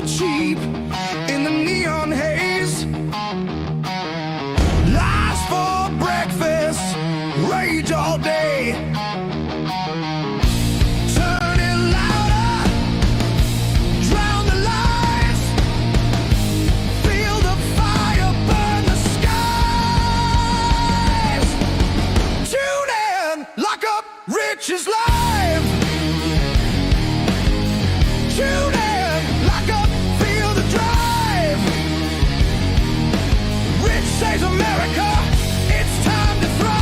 real cheap in the neon haze. Lies for breakfast, rage all day. Turn it louder, drown the lights. Feel the fire burn the skies. Tune in, lock up, Rich is live. Tune in, lock up, feel the drive. Rich saves America, it's time to thrive.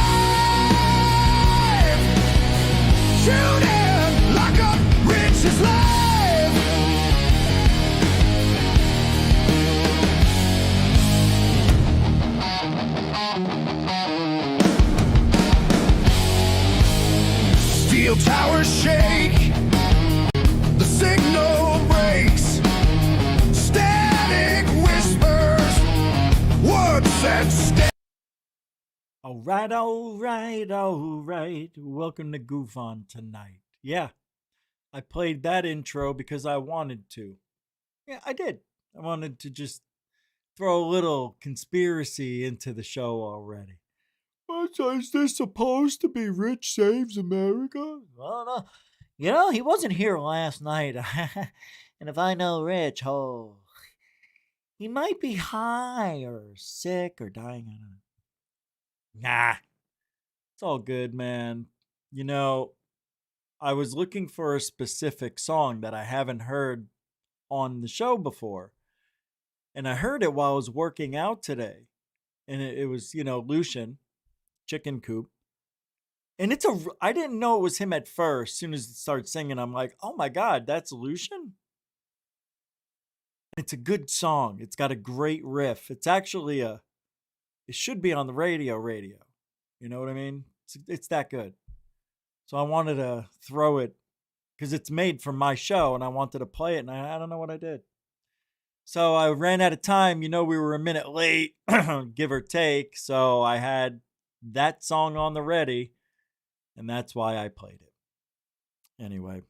Tune in, lock up, Rich is live. Steel towers shake, the signal breaks. Static whispers, words that stay. All right, all right, all right. Welcome to Goof On Tonight. Yeah, I played that intro because I wanted to. Yeah, I did. I wanted to just throw a little conspiracy into the show already. Is this supposed to be Rich Saves America? Well, no. You know, he wasn't here last night. And if I know Rich, he might be high or sick or dying. I don't know. Nah, it's all good, man. You know, I was looking for a specific song that I haven't heard on the show before. And I heard it while I was working out today. And it was, Lucian, Chicken Coop. And I didn't know it was him at first. As soon as it started singing, I'm like, oh my God, that's Lucian? It's a good song. It's got a great riff. It's actually it should be on the radio. You know what I mean? It's that good. So I wanted to throw it because it's made from my show and I wanted to play it and I don't know what I did. So I ran out of time. We were a minute late, give or take. So I had that song on the ready and that's why I played it. Anyway,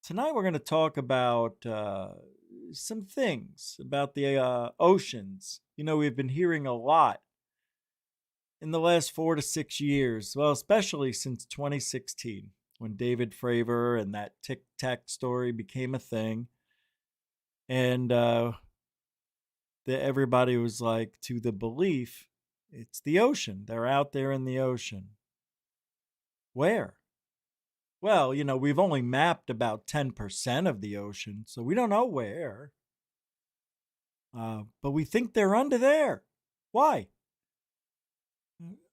tonight we're going to talk about some things about the oceans. We've been hearing a lot in the last 4 to 6 years, well, especially since 2016, when David Fravor and that Tic Tac story became a thing. And everybody was like, to the belief, it's the ocean. They're out there in the ocean. Where? Well, we've only mapped about 10% of the ocean, so we don't know where. But we think they're under there. Why?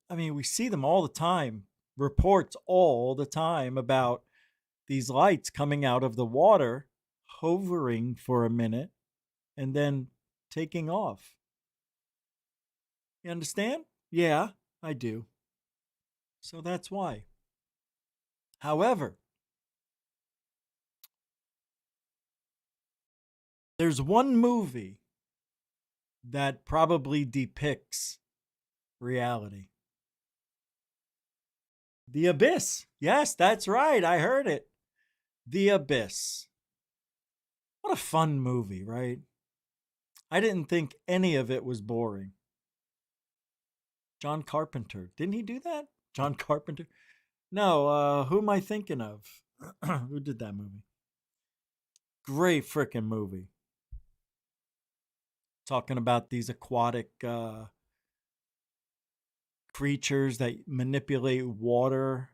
I mean, we see them all the time, reports all the time about these lights coming out of the water, hovering for a minute, and then taking off. You understand? Yeah, I do. So that's why. However, there's one movie that probably depicts reality. The Abyss. Yes, that's right. I heard it. The Abyss. What a fun movie, right? I didn't think any of it was boring. John Carpenter. Didn't he do that? John Carpenter? No, who am I thinking of? Who did that movie? Great freaking movie. Talking about these aquatic creatures that manipulate water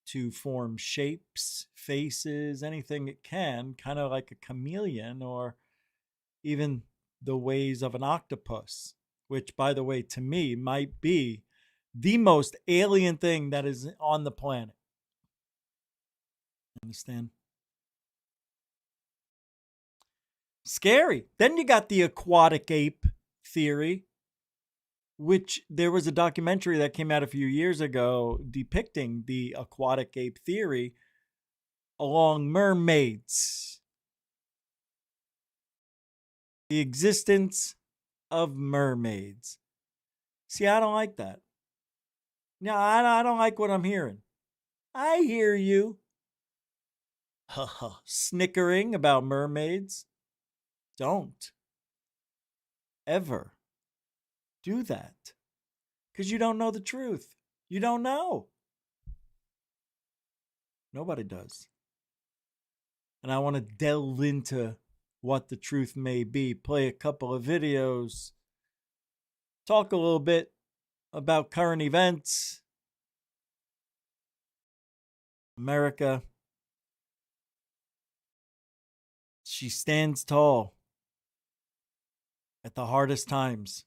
to form shapes, faces, anything it can, kind of like a chameleon or even the ways of an octopus, which, by the way, to me might be the most alien thing that is on the planet. Understand? Scary. Then you got the aquatic ape theory, which there was a documentary that came out a few years ago depicting the aquatic ape theory along mermaids. The existence of mermaids. See, I don't like that. No, I don't like what I'm hearing. I hear you. Snickering about mermaids. don't ever do that because you don't know the truth. You don't know. Nobody does. And I want to delve into what the truth may be, play a couple of videos, talk a little bit about current events, America. She stands tall at the hardest times.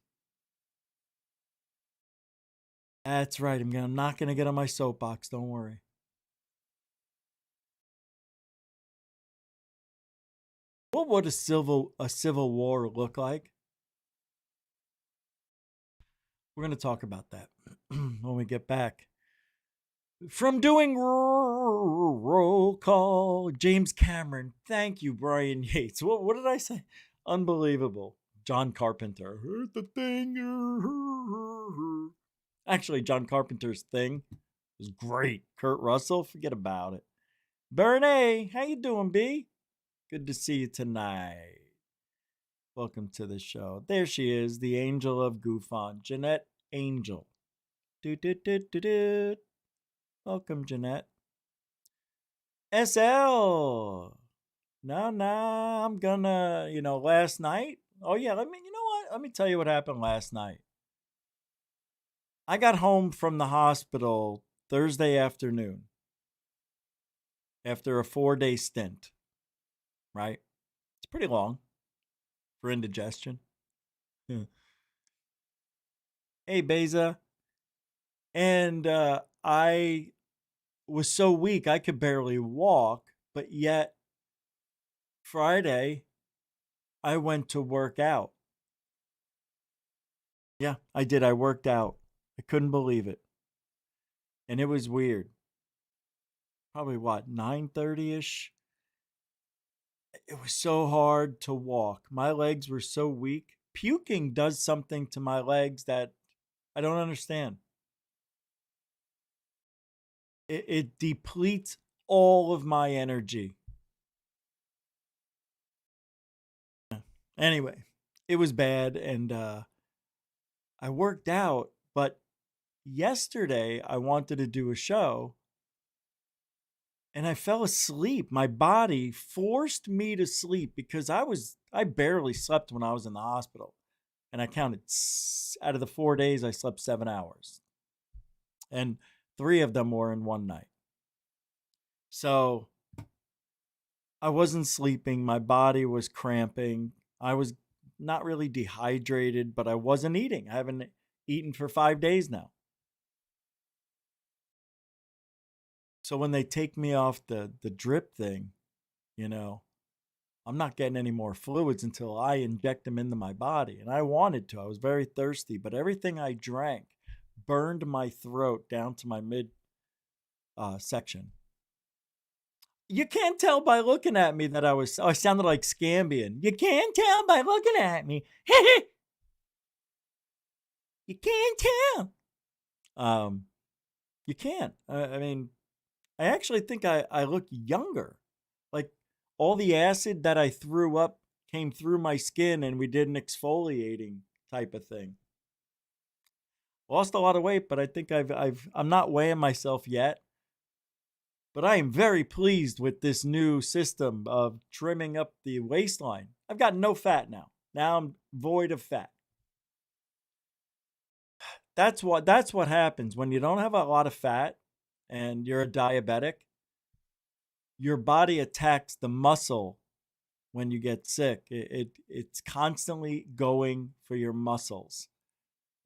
That's right. I'm not going to get on my soapbox. Don't worry. What would a civil war look like? We're going to talk about that when we get back. From doing roll call, James Cameron. Thank you, Brian Yates. What did I say? Unbelievable. John Carpenter. Heard the thing. Actually, John Carpenter's thing was great. Kurt Russell, forget about it. Bernie, how you doing, B? Good to see you tonight. Welcome to the show. There she is, the angel of Goofon, Jeanette Angel. Do. Welcome, Jeanette. SL. No, I'm gonna, last night. Oh yeah, you know what? Let me tell you what happened last night. I got home from the hospital Thursday afternoon after a 4-day stint. Right? It's pretty long for indigestion. Hey, Beza. And I was so weak I could barely walk, but yet Friday I went to work out. Yeah, I did. I worked out. I couldn't believe it. And it was weird. Probably what, 9:30ish? It was so hard to walk. My legs were so weak. Puking does something to my legs that I don't understand. It depletes all of my energy. Anyway, it was bad, and I worked out, but yesterday I wanted to do a show and I fell asleep. My body forced me to sleep because I barely slept when I was in the hospital. And I counted out of the 4 days I slept 7 hours. And 3 of them were in one night. So I wasn't sleeping, my body was cramping. I was not really dehydrated, but I wasn't eating. I haven't eaten for 5 days now. So when they take me off the drip thing, I'm not getting any more fluids until I inject them into my body. And I wanted to. I was very thirsty, but everything I drank burned my throat down to my mid section. You can't tell by looking at me that I sounded like Scambian. You can't tell by looking at me. You can't tell. You can't. I mean, I actually think I look younger. Like all the acid that I threw up came through my skin and we did an exfoliating type of thing. Lost a lot of weight, but I think I'm not weighing myself yet. But I am very pleased with this new system of trimming up the waistline. I've got no fat now. Now I'm void of fat. That's what happens when you don't have a lot of fat and you're a diabetic. Your body attacks the muscle when you get sick. It's constantly going for your muscles.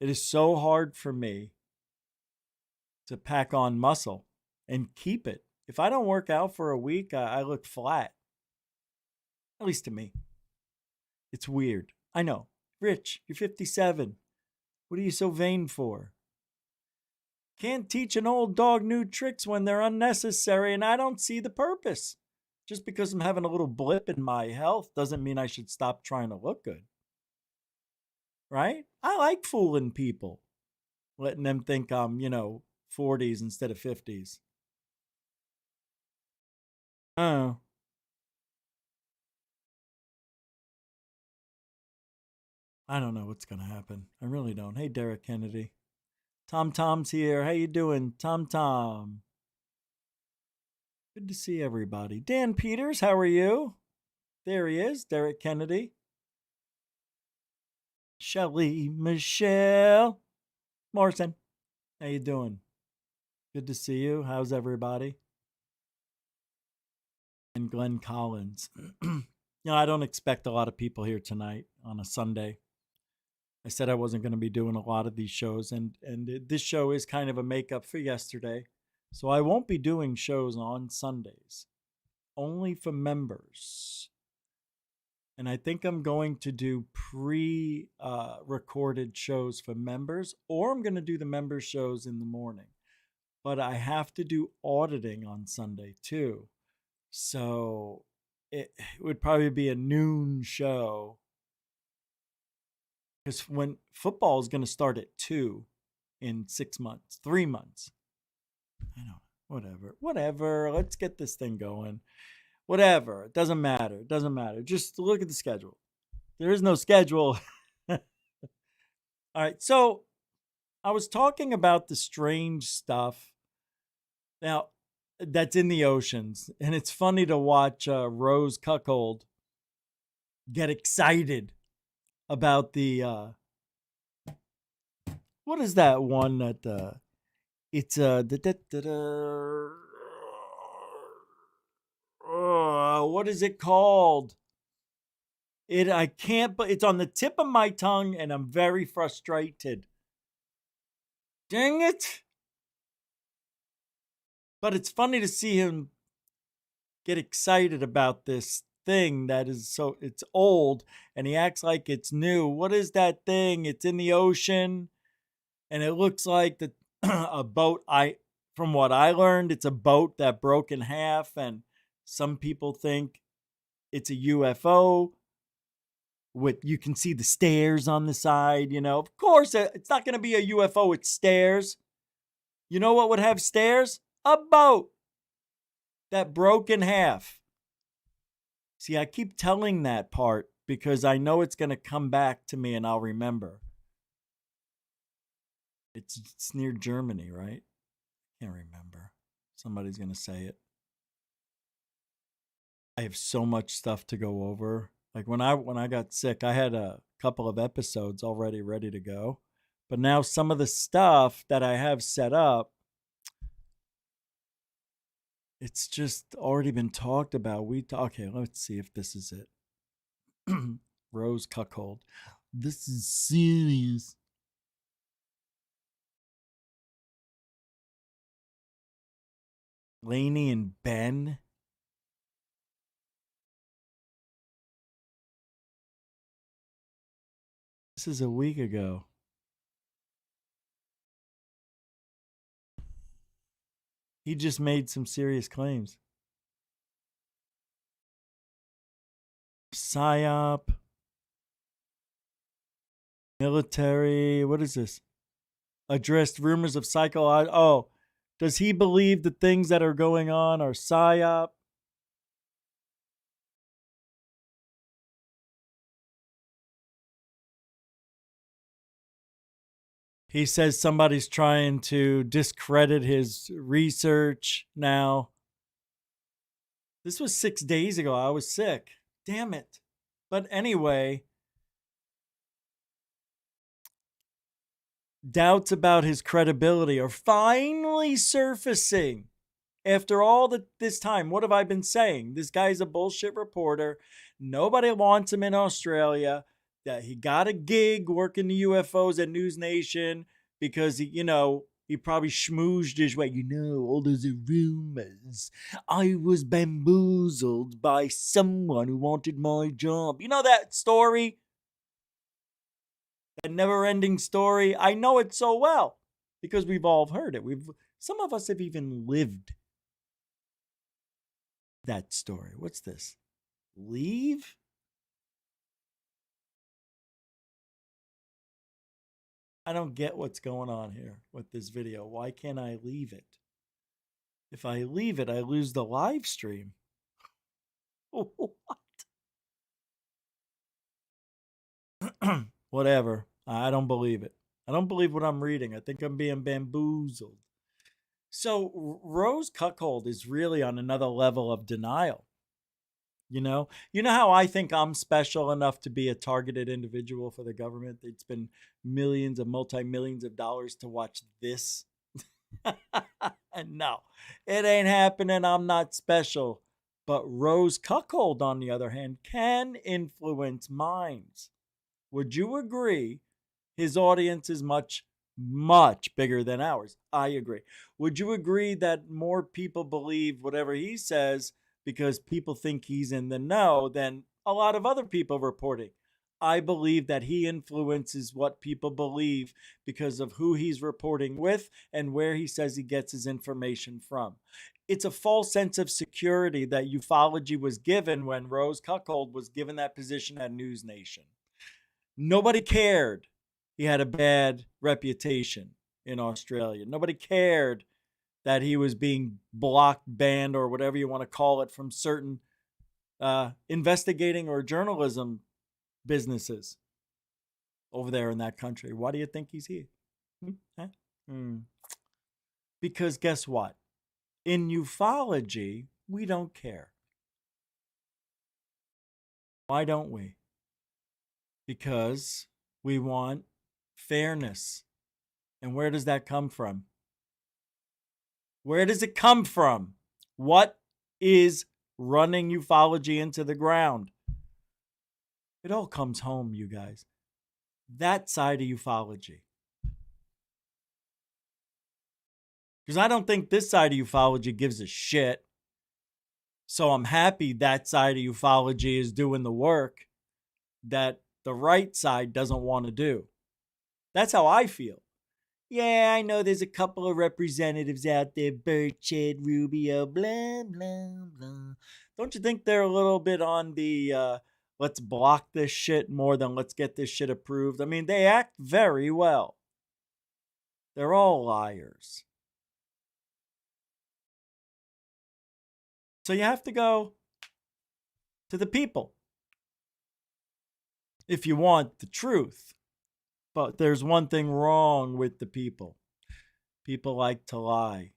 It is so hard for me to pack on muscle and keep it. If I don't work out for a week, I look flat. At least to me. It's weird. I know. Rich, you're 57. What are you so vain for? Can't teach an old dog new tricks when they're unnecessary, and I don't see the purpose. Just because I'm having a little blip in my health doesn't mean I should stop trying to look good. Right? I like fooling people, letting them think I'm, 40s instead of 50s. Oh. I don't know what's going to happen. I really don't. Hey, Derek Kennedy. Tom Tom's here. How you doing, Tom Tom? Good to see everybody. Dan Peters, how are you? There he is, Derek Kennedy. Shelly Michelle Morrison, how you doing? Good to see you. How's everybody? And Glenn Collins. I don't expect a lot of people here tonight on a Sunday. I said I wasn't going to be doing a lot of these shows, and this show is kind of a makeup for yesterday. So I won't be doing shows on Sundays, only for members. And I think I'm going to do pre-recorded shows for members, or I'm going to do the members shows in the morning. But I have to do auditing on Sunday too. So it would probably be a noon show. Because when football is going to start at 2 in 6 months, 3 months. I know, whatever. Let's get this thing going. Whatever. It doesn't matter. Just look at the schedule. There is no schedule. All right. So I was talking about the strange stuff now that's in the oceans. And it's funny to watch Rose Cuckold get excited about the what is that one that it's what is it called? I can't, but it's on the tip of my tongue and I'm very frustrated. Dang it. But it's funny to see him get excited about this thing that is it's old and he acts like it's new. What is that thing? It's in the ocean and it looks like a boat. From what I learned, it's a boat that broke in half, and some people think it's a UFO. You can see the stairs on the side, Of course, it's not going to be a UFO. It's stairs. You know what would have stairs? A boat that broke in half. See, I keep telling that part because I know it's going to come back to me and I'll remember. It's near Germany, right? Can't remember. Somebody's going to say it. I have so much stuff to go over. Like when I got sick, I had a couple of episodes already ready to go. But now some of the stuff that I have set up, it's just already been talked about. Okay, let's see if this is it. Rose Cuckold. This is serious. Lainey and Ben. This is a week ago. He just made some serious claims. PSYOP. Military. What is this? Addressed rumors of psychological. Oh, does he believe the things that are going on are PSYOP? He says somebody's trying to discredit his research now. This was 6 days ago. I was sick. Damn it. But anyway, doubts about his credibility are finally surfacing. After all this time, what have I been saying? This guy's a bullshit reporter. Nobody wants him in Australia. That he got a gig working the UFOs at News Nation because he probably schmoozed his way. All those are rumors. I was bamboozled by someone who wanted my job. You know that story? That never-ending story? I know it so well because we've all heard it. Some of us have even lived that story. What's this? Leave? I don't get what's going on here with this video. Why can't I leave it? If I leave it, I lose the live stream. What? whatever. I don't believe it. I don't believe what I'm reading. I think I'm being bamboozled. So Rose Cuckold is really on another level of denial. You know how I think I'm special enough to be a targeted individual for the government? It's been millions of multi-millions of dollars to watch this. No, it ain't happening. I'm not special. But Rose Cuckold, on the other hand, can influence minds. Would you agree his audience is much, much bigger than ours? I agree. Would you agree that more people believe whatever he says because people think he's in the know than a lot of other people reporting? I believe that he influences what people believe because of who he's reporting with and where he says he gets his information from. It's a false sense of security that ufology was given when Rose Cuckold was given that position at News Nation. Nobody cared he had a bad reputation in Australia. Nobody cared that he was being blocked, banned, or whatever you want to call it from certain investigating or journalism businesses over there in that country. Why do you think he's here? Huh? Because guess what? In ufology, we don't care. Why don't we? Because we want fairness. And where does that come from? Where does it come from? What is running ufology into the ground? It all comes home, you guys. That side of ufology. Because I don't think this side of ufology gives a shit. So I'm happy that side of ufology is doing the work that the right side doesn't want to do. That's how I feel. Yeah, I know there's a couple of representatives out there, Byrd, Chad, Rubio, blah, blah, blah. Don't you think they're a little bit on the let's block this shit more than let's get this shit approved? I mean, they act very well. They're all liars. So you have to go to the people if you want the truth. But there's one thing wrong with the people. People like to lie.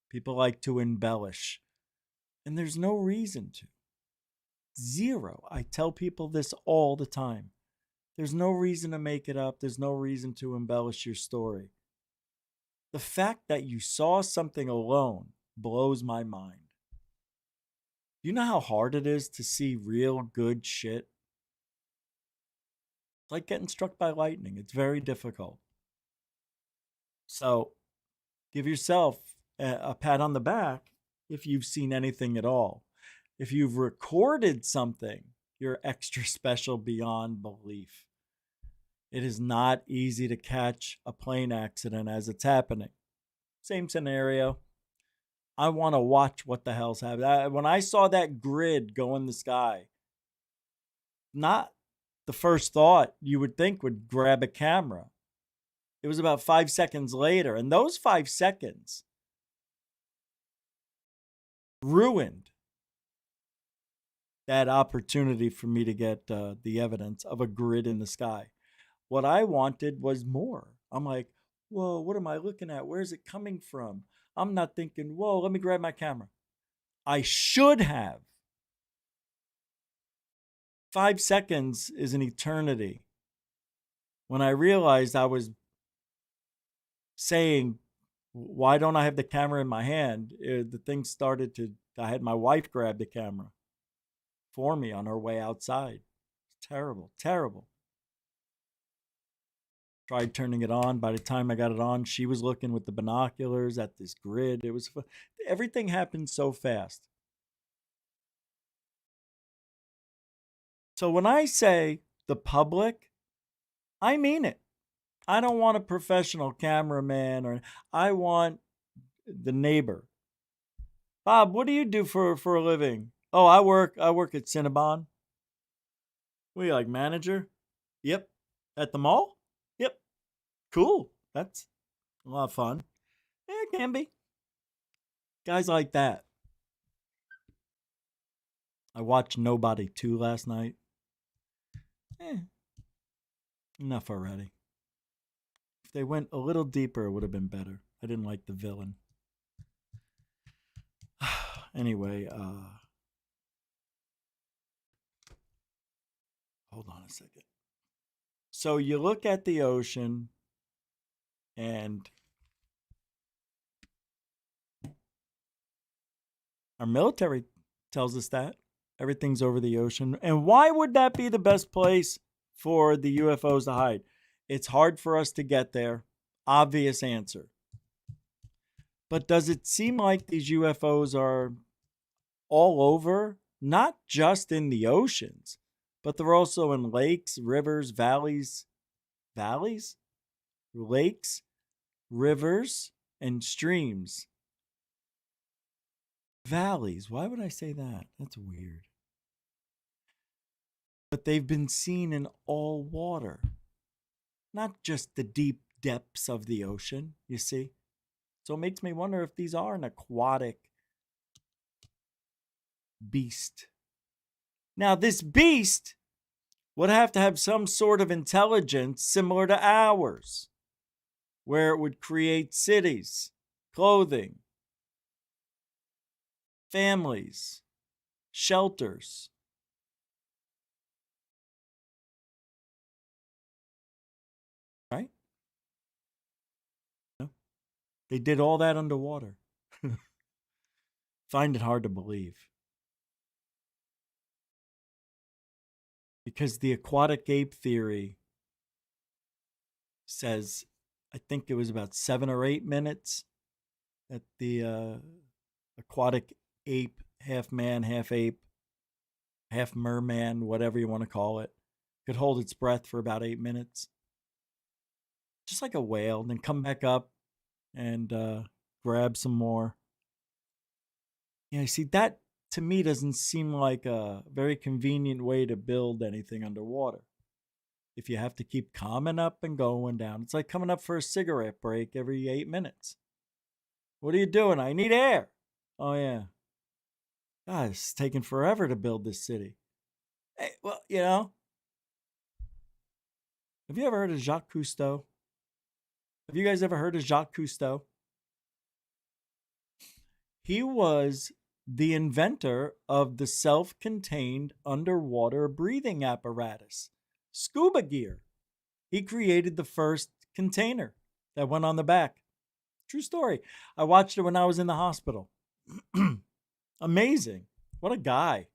People like to embellish. And there's no reason to. Zero. I tell people this all the time. There's no reason to make it up. There's no reason to embellish your story. The fact that you saw something alone blows my mind. You know how hard it is to see real good shit? It's like getting struck by lightning. It's very difficult. So give yourself a pat on the back if you've seen anything at all. If you've recorded something, you're extra special beyond belief. It is not easy to catch a plane accident as it's happening. Same scenario. I want to watch what the hell's happening. When I saw that grid go in the sky, not the first thought you would think would grab a camera. It was about 5 seconds later. And those 5 seconds ruined that opportunity for me to get the evidence of a grid in the sky. What I wanted was more. I'm like, whoa, what am I looking at? Where's it coming from? I'm not thinking, whoa, let me grab my camera. I should have. 5 seconds is an eternity. When I realized I was saying, why don't I have the camera in my hand? The thing started to, I had my wife grab the camera for me on her way outside. It's terrible, terrible. Tried turning it on. By the time I got it on, she was looking with the binoculars at this grid. It was, everything happened so fast. So when I say the public, I mean it. I don't want a professional cameraman, or I want the neighbor. Bob, what do you do for a living? Oh, I work at Cinnabon. What are you, like, manager? Yep. At the mall? Yep. Cool. That's a lot of fun. Yeah, it can be. Guys like that. I watched Nobody 2 last night. Enough already. If they went a little deeper, it would have been better. I didn't like the villain. Anyway, hold on a second. So you look at the ocean, and our military tells us that everything's over the ocean. And why would that be the best place for the UFOs to hide? It's hard for us to get there. Obvious answer. But does it seem like these UFOs are all over? Not just in the oceans, but they're also in lakes, rivers, valleys, lakes, rivers, and streams. Valleys. Why would I say that? That's weird. But they've been seen in all water, not just the deep depths of the ocean, you see? So it makes me wonder if these are an aquatic beast. Now, this beast would have to have some sort of intelligence similar to ours, where it would create cities, clothing, families, shelters. Right? No. They did all that underwater. Find it hard to believe. Because the aquatic ape theory says, I think it was about 7 or 8 minutes that the aquatic ape, half man, half ape, half merman, whatever you want to call it, could hold its breath for about 8 minutes. Just like a whale, and then come back up and grab some more. Yeah, you see, that to me doesn't seem like a very convenient way to build anything underwater. If you have to keep coming up and going down, it's like coming up for a cigarette break every 8 minutes. What are you doing? I need air. Oh, yeah. God, it's taking forever to build this city. Hey, well, have you ever heard of Jacques Cousteau? Have you guys ever heard of Jacques Cousteau? He was the inventor of the self-contained underwater breathing apparatus, scuba gear. He created the first container that went on the back. True story. I watched it when I was in the hospital. Amazing. What a guy.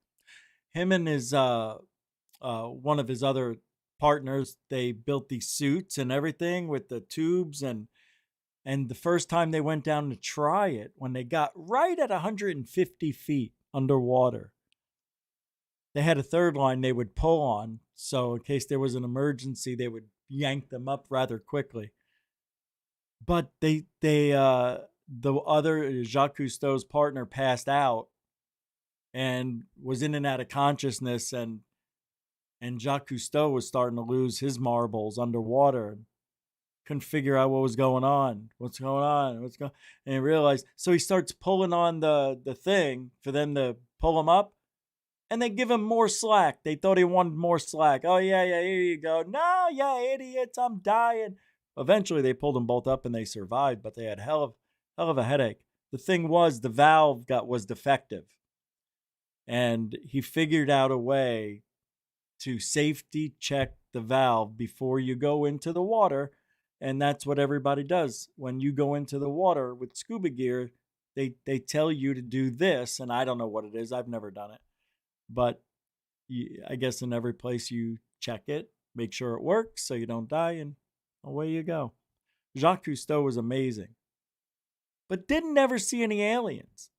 Him and his one of his other partners, they built these suits and everything with the tubes, and the first time they went down to try it, when they got right at 150 feet underwater, they had a third line they would pull on. So in case there was an emergency, they would yank them up rather quickly. But the other Jacques Cousteau's partner passed out and was in and out of consciousness, and Jacques Cousteau was starting to lose his marbles underwater. Couldn't figure out what was going on. What's going on? And he realized. So he starts pulling on the thing for them to pull him up, and they give him more slack. They thought he wanted more slack. Oh yeah, here you go. No, yeah, idiots, I'm dying. Eventually, they pulled them both up and they survived, but they had hell of a headache. The thing was, the valve was defective, and he figured out a way to safety check the valve before you go into the water. And that's what everybody does. When you go into the water with scuba gear, they tell you to do this. And I don't know what it is. I've never done it. But I guess in every place you check it, make sure it works so you don't die, and away you go. Jacques Cousteau was amazing, but didn't ever see any aliens.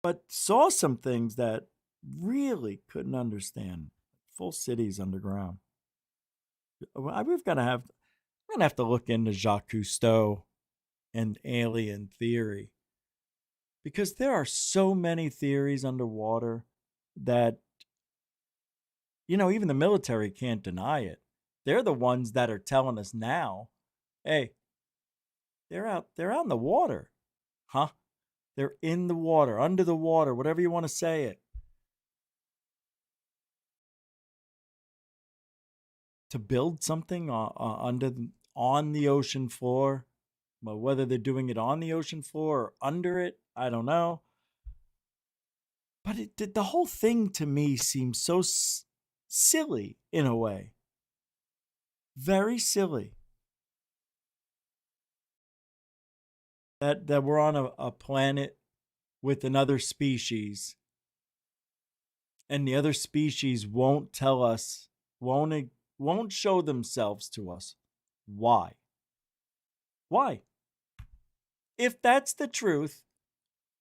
But saw some things that really couldn't understand. Full cities underground. We're gonna have to look into Jacques Cousteau and alien theory, because there are so many theories underwater that even the military can't deny it. They're the ones that are telling us now, hey, they're out in the water. Huh? They're in the water, under the water, whatever you want to say it. to build something on the ocean floor. But whether they're doing it on the ocean floor or under it, I don't know. But the whole thing to me seems so silly in a way. Very silly. That we're on a planet with another species, and the other species won't tell us, won't show themselves to us. Why? Why? If that's the truth,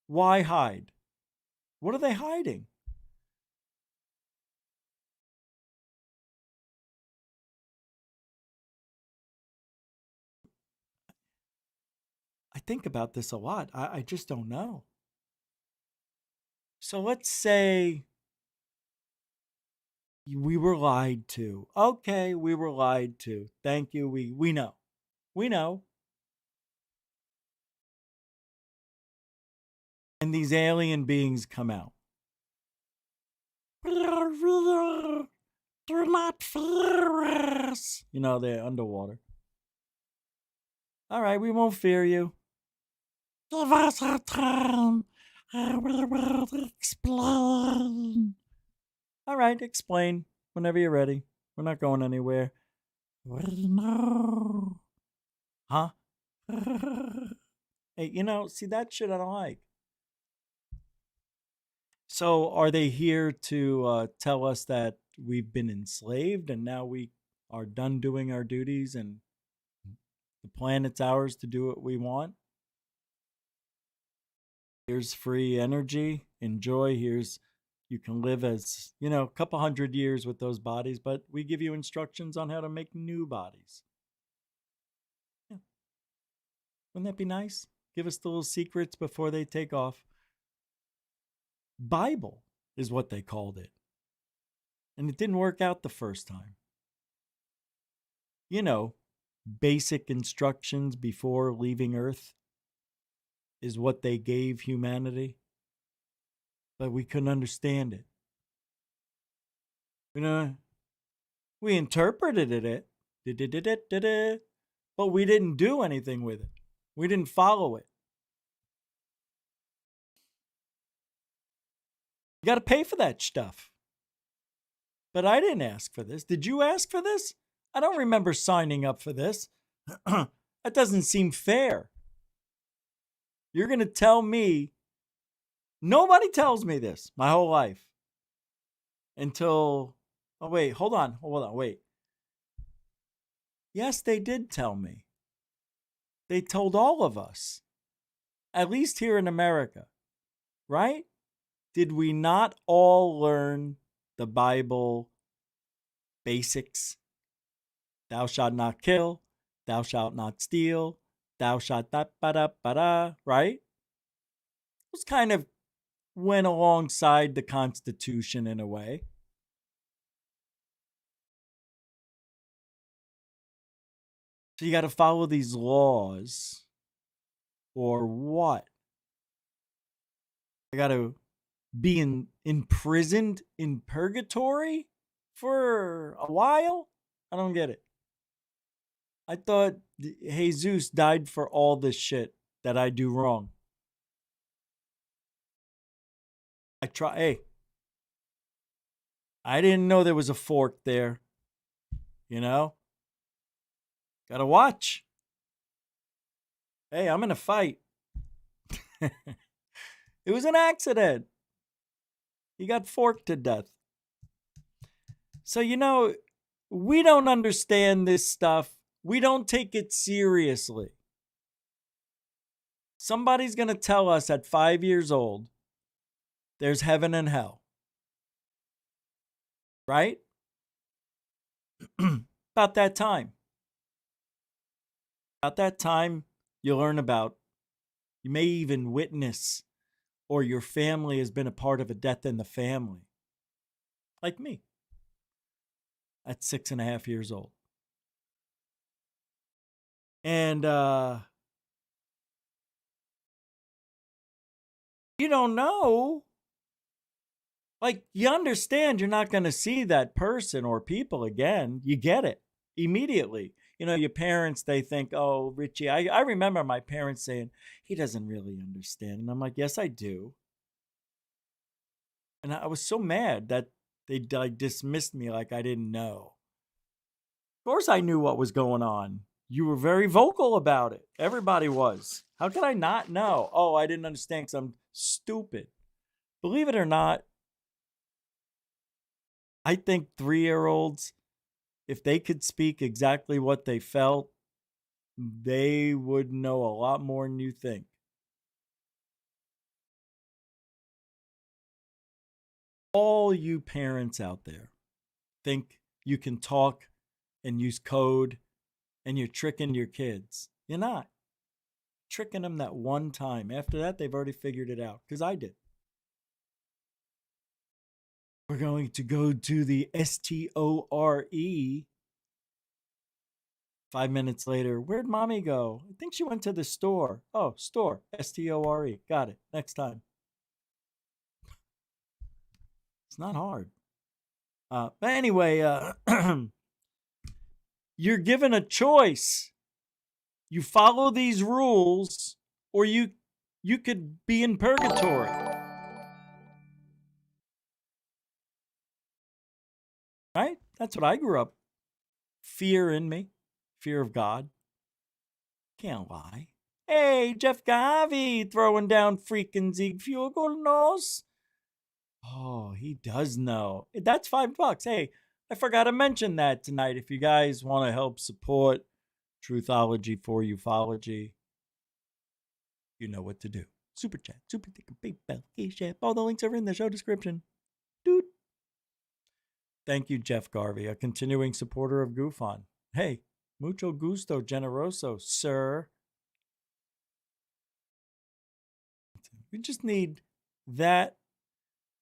why hide? What are they hiding? I think about this a lot. I just don't know. So let's say we were lied to. Okay, we were lied to. Thank you. We know. We know. And these alien beings come out. Do not fear us. You know, they're underwater. All right, we won't fear you. Give us our time, and we will explain. All right, explain whenever you're ready. We're not going anywhere. We know. Huh? Hey, see that shit I don't like. So are they here to tell us that we've been enslaved and now we are done doing our duties and the planet's ours to do what we want? Here's free energy. Enjoy. You can live as, a couple hundred years with those bodies, but we give you instructions on how to make new bodies. Yeah. Wouldn't that be nice? Give us the little secrets before they take off. Bible is what they called it. And it didn't work out the first time. Basic instructions before leaving Earth is what they gave humanity. But we couldn't understand it. We interpreted it, but we didn't do anything with it. We didn't follow it. You got to pay for that stuff. But I didn't ask for this. Did you ask for this? I don't remember signing up for this. That doesn't seem fair. You're going to tell me, nobody tells me this my whole life until, oh, wait, hold on, wait. Yes, they did tell me. They told all of us, at least here in America, right? Did we not all learn the Bible basics? Thou shalt not kill, thou shalt not steal, thou shalt da, right? It was kind of went alongside the Constitution in a way. So you got to follow these laws, or what? I got to be imprisoned in purgatory for a while? I don't get it. I thought Jesus died for all this shit that I do wrong. Hey, I didn't know there was a fork there. Gotta watch. Hey, I'm in a fight. It was an accident. He got forked to death. So, we don't understand this stuff. We don't take it seriously. Somebody's going to tell us at 5 years old, there's heaven and hell. Right? About that time. About that time, you learn about, you may even witness, or your family has been a part of a death in the family. Like me. At 6.5 years old. And you don't know Like, you understand you're not going to see that person or people again. You get it immediately. You know, your parents, they think, oh, Richie, I remember my parents saying, he doesn't really understand. And I'm like, yes, I do. And I was so mad that they like, dismissed me like I didn't know. Of course, I knew what was going on. You were very vocal about it. Everybody was. How could I not know? Oh, I didn't understand because I'm stupid. Believe it or not, I think 3-year-olds, if they could speak exactly what they felt, they would know a lot more than you think. All you parents out there think you can talk and use code and you're tricking your kids. You're not. Tricking them that one time. After that, they've already figured it out, because I did. We're going to go to the STORE. 5 minutes later, where'd mommy go? I think she went to the store. Oh, store. STORE. Got it. Next time. It's not hard. But anyway, you're given a choice. You follow these rules, or you could be in purgatory. Right? That's what I grew up. Fear in me. Fear of God. Can't lie. Hey, Jeff Garvey throwing down freaking Ziegfugel. Oh, he does know. That's $5. Hey, I forgot to mention that tonight. If you guys want to help support Truthology for Ufology, you know what to do. Super chat, super thick, PayPal, Cash App. All the links are in the show description. Dude. Thank you, Jeff Garvey, a continuing supporter of Goofon. Hey, mucho gusto, generoso, sir. We just need that.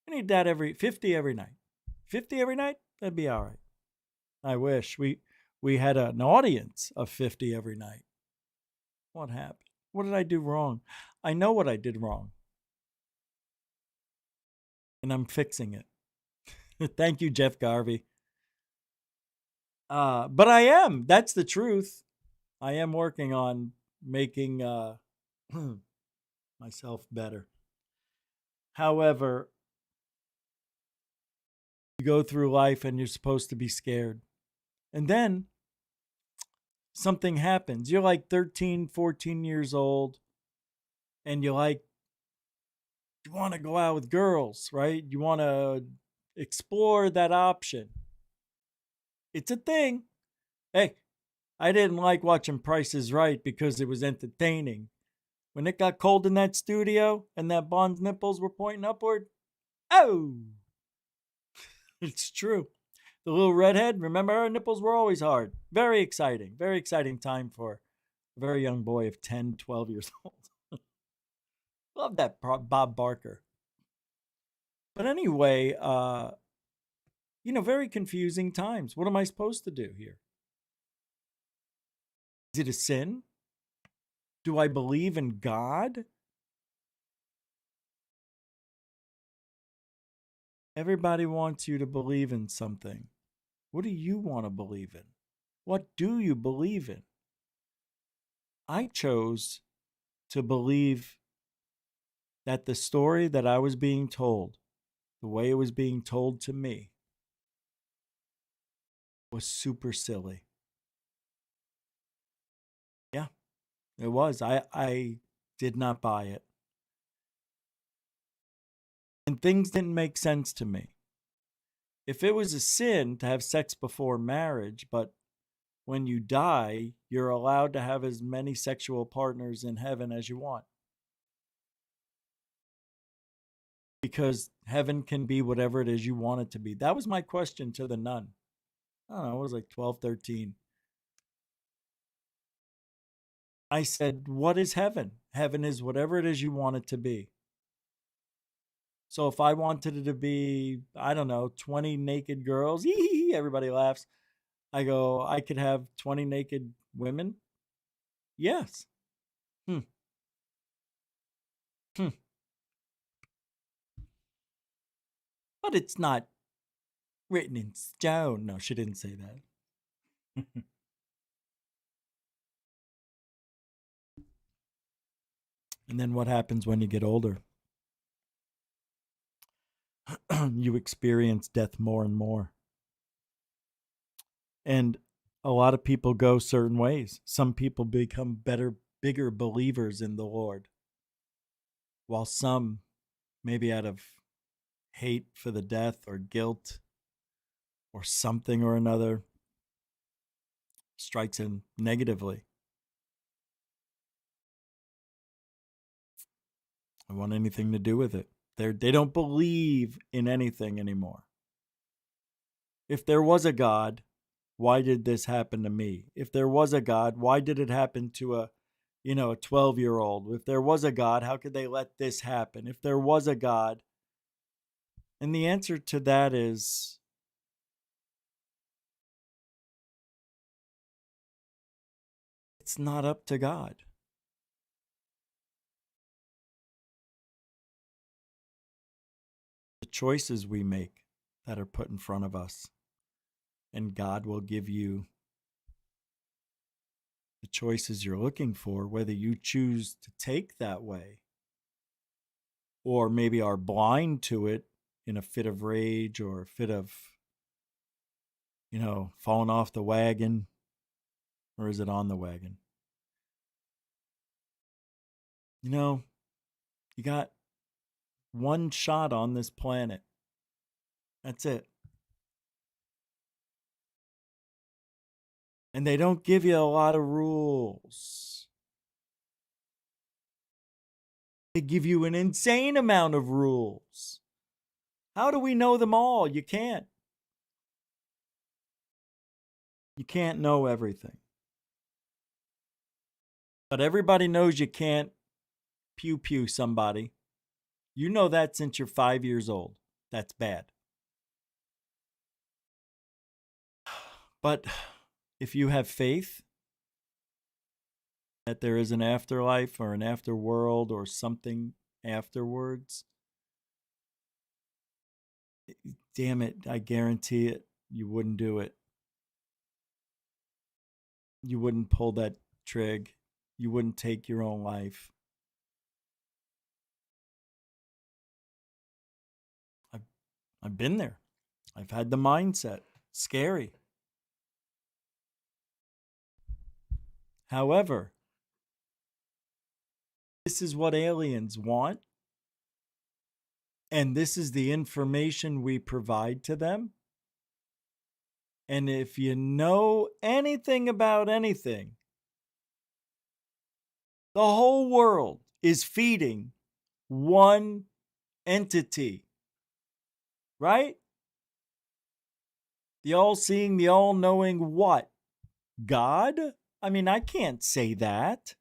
We need that every 50 every night. 50 every night? That'd be all right. I wish we had an audience of 50 every night. What happened? What did I do wrong? I know what I did wrong. And I'm fixing it. Thank you, Jeff Garvey. But I am. That's the truth. I am working on making myself better. However, you go through life and you're supposed to be scared. And then something happens. You're like 13, 14 years old, and you want to go out with girls, right? You want to explore that option. It's a thing. Hey, I didn't like watching Price is Right because it was entertaining. When it got cold in that studio and that Bond's nipples were pointing upward, oh, it's true. The little redhead, remember her nipples were always hard. Very exciting time for a very young boy of 10, 12 years old. Love that Bob Barker. But anyway, very confusing times. What am I supposed to do here? Is it a sin? Do I believe in God? Everybody wants you to believe in something. What do you want to believe in? What do you believe in? I chose to believe that the story that I was being told, the way it was being told to me, was super silly. Yeah, it was. I did not buy it. And things didn't make sense to me. If it was a sin to have sex before marriage, but when you die, you're allowed to have as many sexual partners in heaven as you want. Because heaven can be whatever it is you want it to be. That was my question to the nun. I don't know, it was like 12, 13. I said, what is heaven? Heaven is whatever it is you want it to be. So if I wanted it to be, I don't know, 20 naked girls, everybody laughs. I go, I could have 20 naked women? Yes. Hmm. But it's not written in stone. No, she didn't say that. And then what happens when you get older? You experience death more and more. And a lot of people go certain ways. Some people become bigger believers in the Lord, while some, maybe out of hate for the death or guilt or something or another, strikes in negatively. I want anything to do with it. They don't believe in anything anymore. If there was a God, why did this happen to me? If there was a God, why did it happen to a 12-year-old? If there was a God, how could they let this happen? If there was a God, and the answer to that is it's not up to God. The choices we make that are put in front of us, and God will give you the choices you're looking for, whether you choose to take that way or maybe are blind to it in a fit of rage or a fit of, falling off the wagon, or is it on the wagon? You got one shot on this planet. That's it. And they don't give you a lot of rules. They give you an insane amount of rules. How do we know them all? You can't. You can't know everything. But everybody knows you can't pew pew somebody. You know that since you're 5 years old. That's bad. But if you have faith that there is an afterlife or an afterworld or something afterwards, damn it, I guarantee it, you wouldn't do it. You wouldn't pull that trig. You wouldn't take your own life. I've been there. I've had the mindset. Scary. However, this is what aliens want, and this is the information we provide to them. And if you know anything about anything, the whole world is feeding one entity, right? The all-seeing, the all-knowing what? God? I mean, I can't say that.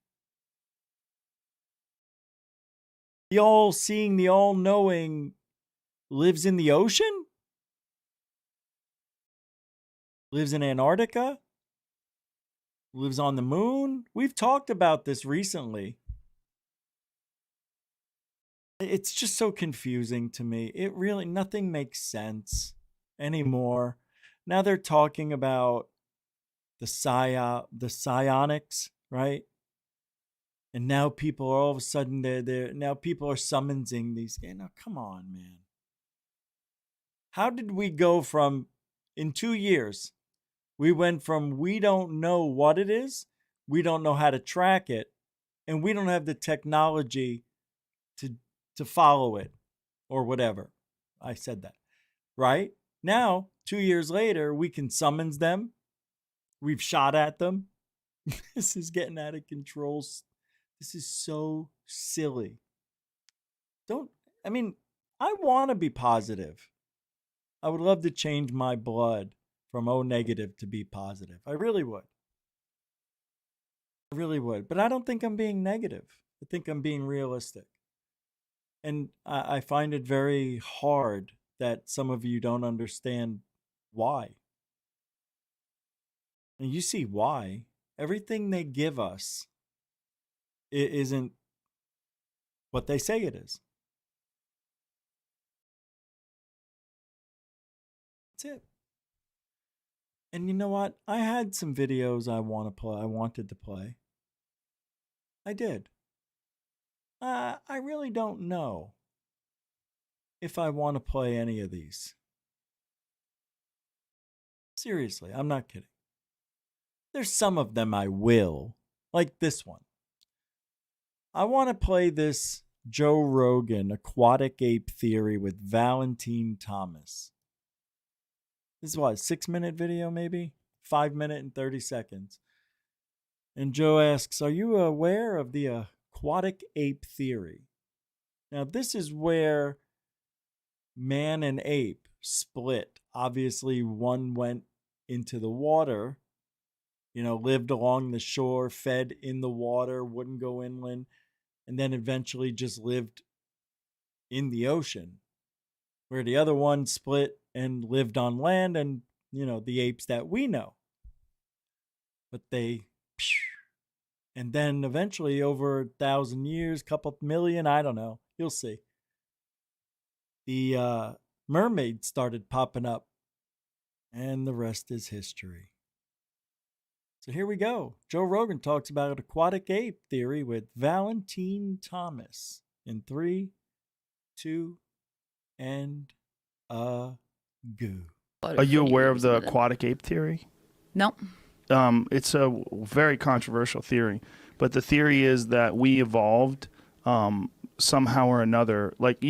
The all-seeing, the all-knowing lives in the ocean? Lives in Antarctica? Lives on the moon? We've talked about this recently. It's just so confusing to me. It really, nothing makes sense anymore. Now they're talking about the psionics, right? And now people are all of a sudden now people are summoning these. Now, come on, man. How did we go from, in 2 years, we went from we don't know what it is, we don't know how to track it, and we don't have the technology to to follow it or whatever. I said that, right? Now, 2 years later, we can summons them. We've shot at them. This is getting out of control. This is so silly. I mean, I want to be positive. I would love to change my blood from O negative to be positive. I really would. I really would. But I don't think I'm being negative. I think I'm being realistic. And I find it very hard that some of you don't understand why. And you see why. Everything they give us isn't what they say it is. That's it. And you know what? I had some videos I wanted to play. I did. I really don't know if I want to play any of these. Seriously, I'm not kidding. There's some of them I will, like this one. I want to play this Joe Rogan Aquatic Ape Theory with Valentine Thomas. This is what, 6-minute video maybe? 5 minutes and 30 seconds. And Joe asks, are you aware of the aquatic ape theory? Now, this is where man and ape split. Obviously, one went into the water, lived along the shore, fed in the water, wouldn't go inland, and then eventually just lived in the ocean, where the other one split and lived on land, and, the apes that we know. But and then eventually over 1,000 years, couple million, I don't know, you'll see. The mermaids started popping up, and the rest is history. So here we go. Joe Rogan talks about aquatic ape theory with Valentine Thomas in 3, 2, and go. Are you aware of the aquatic ape theory? No. It's a very controversial theory, but the theory is that we evolved somehow or another. Like,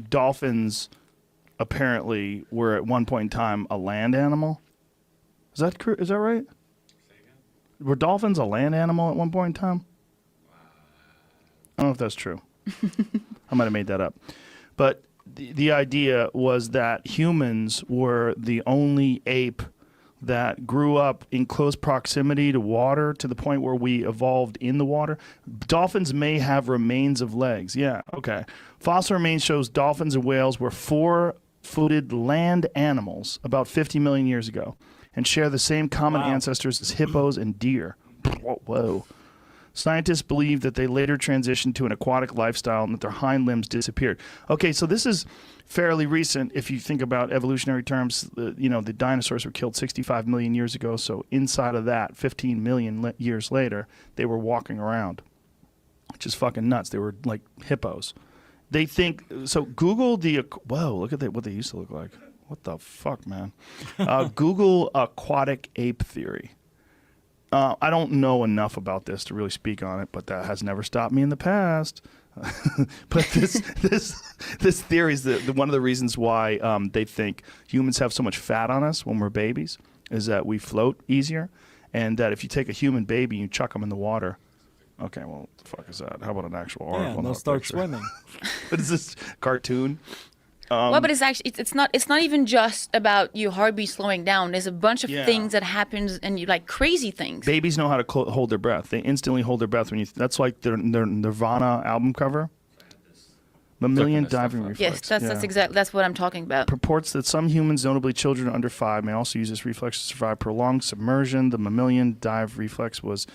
dolphins apparently were at one point in time a land animal. Is that right? Were dolphins a land animal at one point in time? I don't know if that's true. I might have made that up. But the idea was that humans were the only ape that grew up in close proximity to water to the point where we evolved in the water. Dolphins may have remains of legs. Yeah, okay. Fossil remains shows dolphins and whales were four-footed land animals about 50 million years ago and share the same common ancestors as hippos and deer. Whoa. Scientists believe that they later transitioned to an aquatic lifestyle and that their hind limbs disappeared. Okay, so this is fairly recent. If you think about evolutionary terms, the dinosaurs were killed 65 million years ago. So inside of that, 15 million years later, they were walking around, which is fucking nuts. They were like hippos. They think, so Google look at what they used to look like. What the fuck, man? Google aquatic ape theory. I don't know enough about this to really speak on it, but that has never stopped me in the past. But this theory is one of the reasons why they think humans have so much fat on us when we're babies, is that we float easier, and that if you take a human baby and you chuck them in the water, okay, well, what the fuck is that? How about an actual article? Yeah, and they'll start swimming. What is this, cartoon? Well, but it's not even just about your heartbeat slowing down. There's a bunch of things that happens, and you like crazy things. Babies know how to hold their breath. They instantly hold their breath when you. That's like their Nirvana album cover. Mammalian diving reflex. Yes, that's what I'm talking about. Purports that some humans, notably children under 5, may also use this reflex to survive prolonged submersion. The mammalian dive reflex was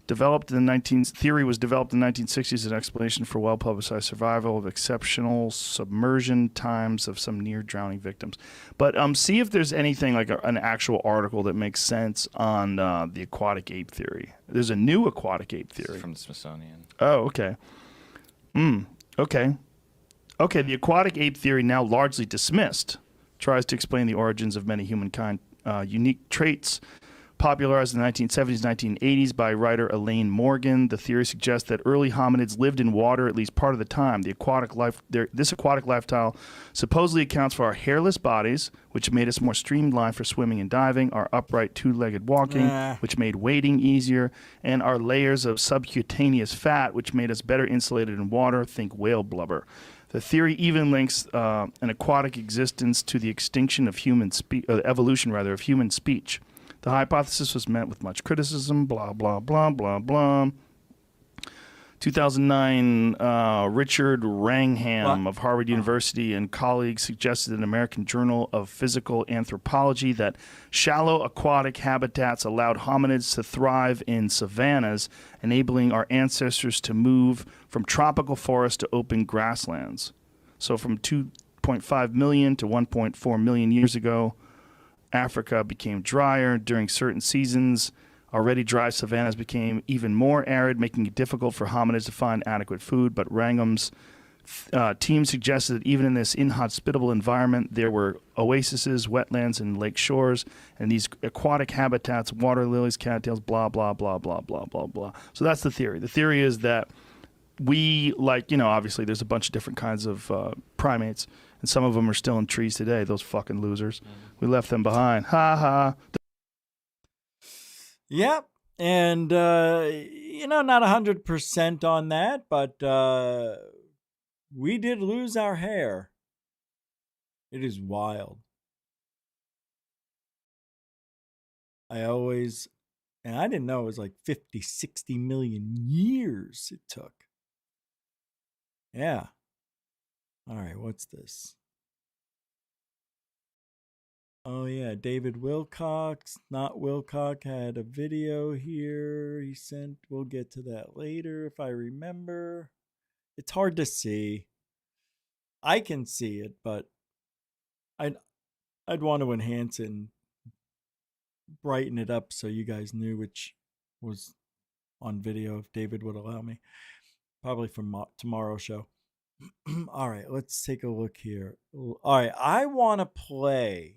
developed in the 1960s as an explanation for well-publicized survival of exceptional submersion times of some near-drowning victims. But see if there's anything like an actual article that makes sense on the aquatic ape theory. There's a new aquatic ape theory. From the Smithsonian. Oh, okay. Okay. Okay, the aquatic ape theory, now largely dismissed, tries to explain the origins of many humankind unique traits popularized in the 1970s, 1980s by writer Elaine Morgan. The theory suggests that early hominids lived in water at least part of the time. This aquatic lifestyle supposedly accounts for our hairless bodies, which made us more streamlined for swimming and diving, our upright two-legged walking, which made wading easier, and our layers of subcutaneous fat, which made us better insulated in water, think whale blubber. The theory even links an aquatic existence to the extinction of evolution of human speech. The hypothesis was met with much criticism, blah, blah, blah, blah, blah. 2009, Richard Wrangham of Harvard University and colleagues suggested in the American Journal of Physical Anthropology that shallow aquatic habitats allowed hominids to thrive in savannas, enabling our ancestors to move from tropical forests to open grasslands. So from 1.5 million to 1.4 million years ago. Africa became drier during certain seasons. Already dry savannas became even more arid, making it difficult for hominids to find adequate food. But Wrangham's team suggested that even in this inhospitable environment, there were oases, wetlands, and lake shores, and these aquatic habitats, water lilies, cattails, blah, blah, blah, blah, blah, blah, blah. So that's the theory. The theory is that we, obviously there's a bunch of different kinds of primates, and some of them are still in trees today, those fucking losers. We left them behind. Ha ha. Yep. And, not 100% on that, but we did lose our hair. It is wild. I didn't know it was like 50, 60 million years it took. Yeah. All right, what's this? Oh, yeah, David Wilcox, not Wilcox, had a video here he sent. We'll get to that later if I remember. It's hard to see. I can see it, but I'd want to enhance it and brighten it up so you guys knew which was on video if David would allow me. Probably from tomorrow's show. All right, let's take a look here. All right, I want to play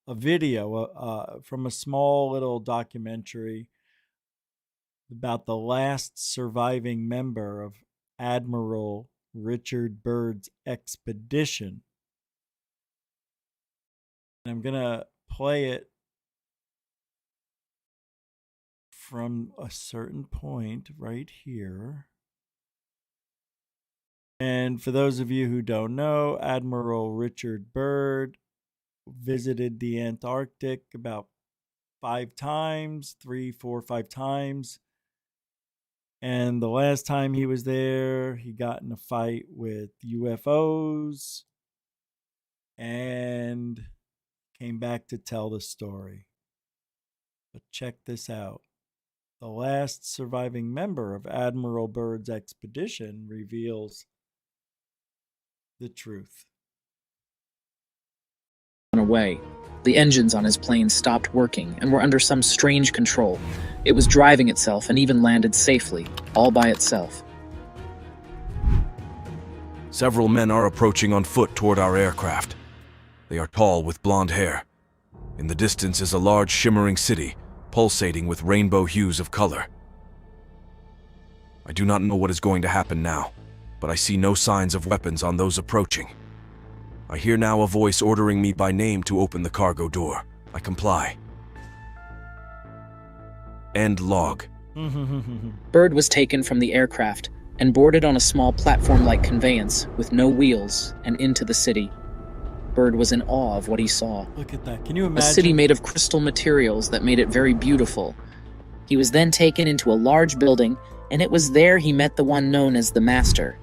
a video from a small little documentary about the last surviving member of Admiral Richard Byrd's expedition. And I'm going to play it from a certain point right here. And for those of you who don't know, Admiral Richard Byrd visited the Antarctic about 5 times, 3, 4, 5 times. And the last time he was there, he got in a fight with UFOs and came back to tell the story. But check this out. The last surviving member of Admiral Byrd's expedition reveals the truth. Away. The engines on his plane stopped working and were under some strange control. It was driving itself and even landed safely, all by itself. Several men are approaching on foot toward our aircraft. They are tall with blonde hair. In the distance is a large shimmering city, pulsating with rainbow hues of color. I do not know what is going to happen now, but I see no signs of weapons on those approaching. I hear now a voice ordering me by name to open the cargo door. I comply. End log. Byrd was taken from the aircraft and boarded on a small platform-like conveyance with no wheels and into the city. Byrd was in awe of what he saw. Look at that. Can you A imagine? city made of crystal materials that made it very beautiful. He was then taken into a large building, and it was there he met the one known as the Master.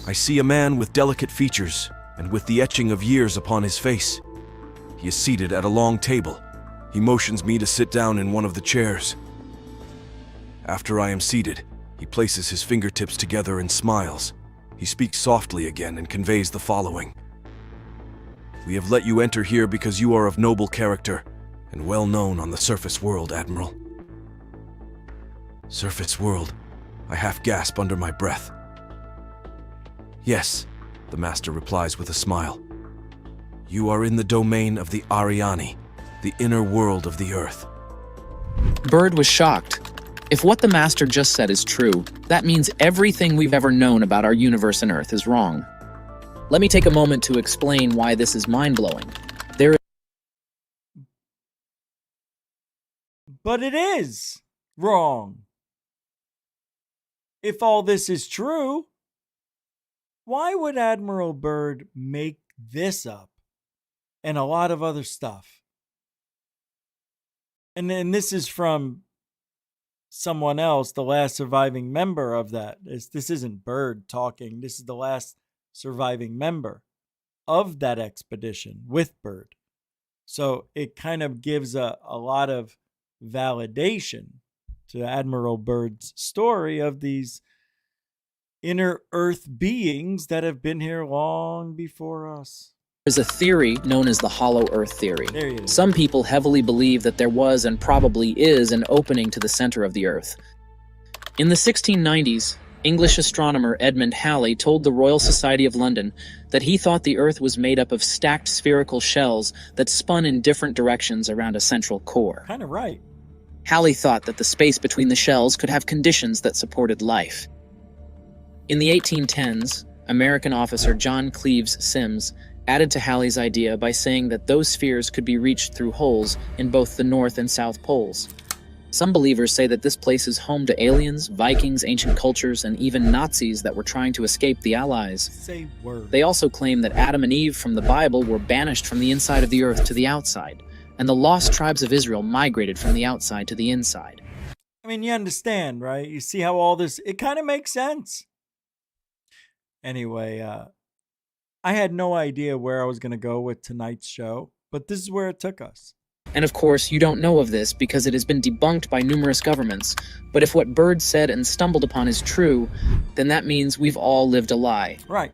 I see a man with delicate features and with the etching of years upon his face. He is seated at a long table. He motions me to sit down in one of the chairs. After I am seated, he places his fingertips together and smiles. He speaks softly again and conveys the following. We have let you enter here because you are of noble character and well known on the surface world, Admiral. Surface world, I half gasp under my breath. Yes, the Master replies with a smile. You are in the domain of the Ariani, the inner world of the Earth. Byrd was shocked. If what the Master just said is true, that means everything we've ever known about our universe and Earth is wrong. Let me take a moment to explain why this is mind-blowing. But it is wrong. If all this is true, why would Admiral Byrd make this up and a lot of other stuff? And then this is from someone else, the last surviving member of that. This isn't Byrd talking. This is the last surviving member of that expedition with Byrd. So it kind of gives a lot of validation to Admiral Byrd's story of these inner Earth beings that have been here long before us. There's a theory known as the Hollow Earth theory. There you go. Some people heavily believe that there was and probably is an opening to the center of the Earth. In the 1690s, English astronomer Edmund Halley told the Royal Society of London that he thought the Earth was made up of stacked spherical shells that spun in different directions around a central core. Kind of right. Halley thought that the space between the shells could have conditions that supported life. In the 1810s, American officer John Cleves Sims added to Halley's idea by saying that those spheres could be reached through holes in both the North and South Poles. Some believers say that this place is home to aliens, Vikings, ancient cultures, and even Nazis that were trying to escape the Allies. Say word. They also claim that Adam and Eve from the Bible were banished from the inside of the earth to the outside, and the lost tribes of Israel migrated from the outside to the inside. I mean, you understand, right? You see how all this, it kind of makes sense. Anyway, I had no idea where I was going to go with tonight's show, but this is where it took us. And of course, you don't know of this because it has been debunked by numerous governments. But if what Byrd said and stumbled upon is true, then that means we've all lived a lie. Right.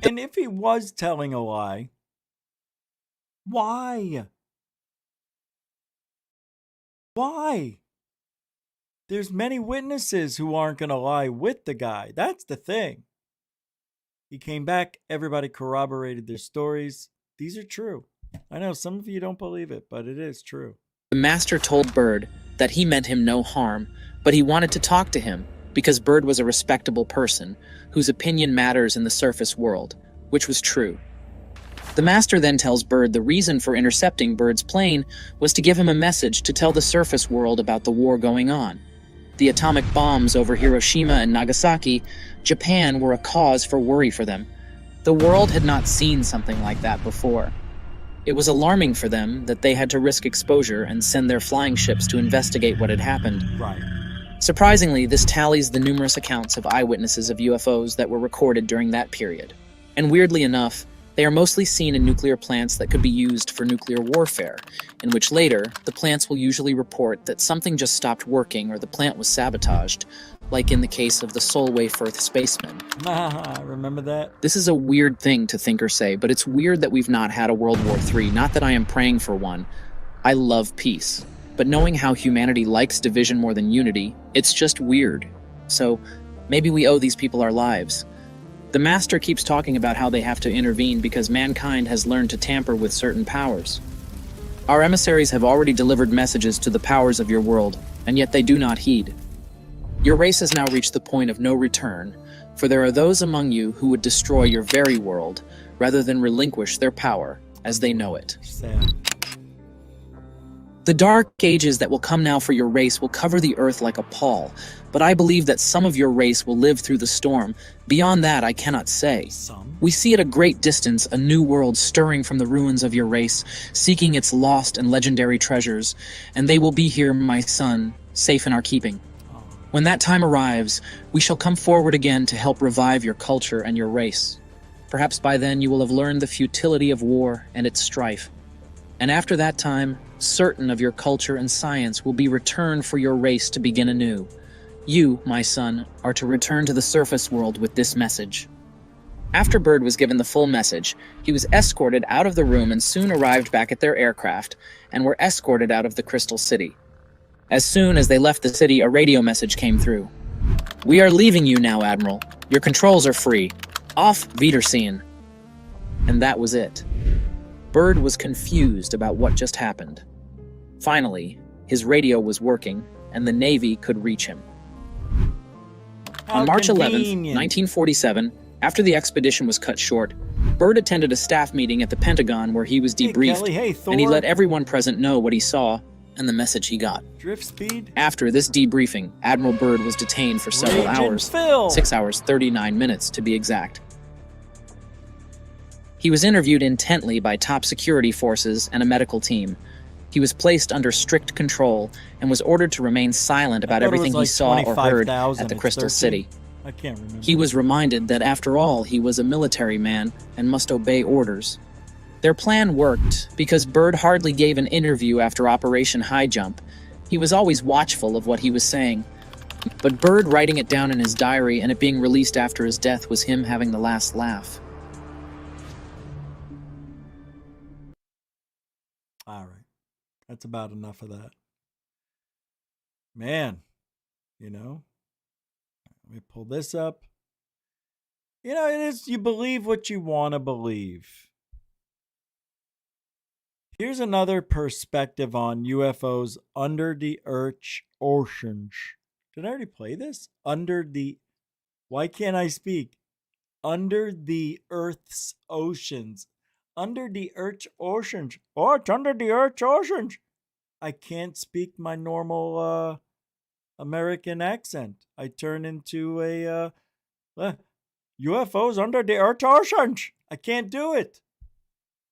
And if he was telling a lie, why? Why? There's many witnesses who aren't going to lie with the guy. That's the thing. He came back. Everybody corroborated their stories. These are true. I know some of you don't believe it, but it is true. The master told Byrd that he meant him no harm, but he wanted to talk to him because Byrd was a respectable person whose opinion matters in the surface world, which was true. The master then tells Byrd the reason for intercepting Byrd's plane was to give him a message to tell the surface world about the war going on. The atomic bombs over Hiroshima and Nagasaki, Japan, were a cause for worry for them. The world had not seen something like that before. It was alarming for them that they had to risk exposure and send their flying ships to investigate what had happened. Right. Surprisingly, this tallies the numerous accounts of eyewitnesses of UFOs that were recorded during that period. And weirdly enough, they are mostly seen in nuclear plants that could be used for nuclear warfare, in which later, the plants will usually report that something just stopped working or the plant was sabotaged, like in the case of the Solway Firth spacemen. Remember that? This is a weird thing to think or say, but it's weird that we've not had a World War III. Not that I am praying for one. I love peace. But knowing how humanity likes division more than unity, it's just weird. So, maybe we owe these people our lives. The Master keeps talking about how they have to intervene because mankind has learned to tamper with certain powers. Our emissaries have already delivered messages to the powers of your world, and yet they do not heed. Your race has now reached the point of no return, for there are those among you who would destroy your very world rather than relinquish their power as they know it. Sad. The dark ages that will come now for your race will cover the earth like a pall, but I believe that some of your race will live through the storm. Beyond that, I cannot say. Some? We see at a great distance a new world stirring from the ruins of your race, seeking its lost and legendary treasures, and they will be here, my son, safe in our keeping. When that time arrives, we shall come forward again to help revive your culture and your race. Perhaps by then you will have learned the futility of war and its strife. And after that time, certain of your culture and science will be returned for your race to begin anew. You, my son, are to return to the surface world with this message. After Byrd was given the full message, he was escorted out of the room and soon arrived back at their aircraft and were escorted out of the Crystal City. As soon as they left the city, a radio message came through. "We are leaving you now, Admiral. Your controls are free. Auf Wiedersehen." And that was it. Byrd was confused about what just happened. Finally, his radio was working, and the Navy could reach him. How On March 11th, convenient. 1947, after the expedition was cut short, Byrd attended a staff meeting at the Pentagon where he was Hey, debriefed, Kelly, hey, Thor. and he let everyone present know what he saw and the message he got. Drift speed? After this debriefing, Admiral Byrd was detained for several Raging hours, Phil. 6 hours, 39 minutes to be exact. He was interviewed intently by top security forces and a medical team. He was placed under strict control and was ordered to remain silent about thought it was everything he like saw or heard 25,000, at the it's Crystal 13. City. I can't remember. He was reminded that after all, he was a military man and must obey orders. Their plan worked because Byrd hardly gave an interview after Operation High Jump, He was always watchful of what he was saying. But Byrd writing it down in his diary and it being released after his death was him having the last laugh. All right. That's about enough of that. Man, let me pull this up. It is, you believe what you want to believe. Here's another perspective on UFOs under the Earth's oceans. Did I already play this? Why can't I speak? Under the Earth's oceans. Under the Earth's oceans. Oh, it's under the Earth's oceans. I can't speak my normal American accent. I turn into a UFOs under the Earth's oceans. I can't do it.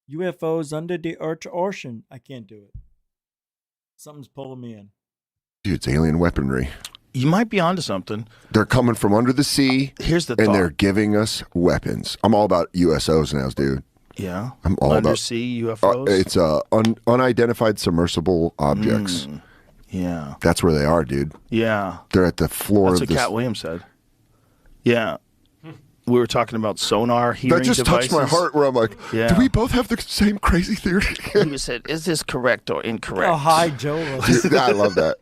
UFOs under the Earth's ocean. I can't do it. Something's pulling me in. Dude, it's alien weaponry. You might be onto something. They're coming from under the sea. Here's the and thought. They're giving us weapons. I'm all about USOs now, dude. Yeah. I'm all undersea UFOs. It's unidentified submersible objects. Yeah. That's where they are, dude. Yeah. They're at the floor That's of what Cat Williams said. Yeah. We were talking about sonar hearing devices. That just touched my heart where I'm like, do we both have the same crazy theory? He said, is this correct or incorrect? Oh, hi, Joe. I love that.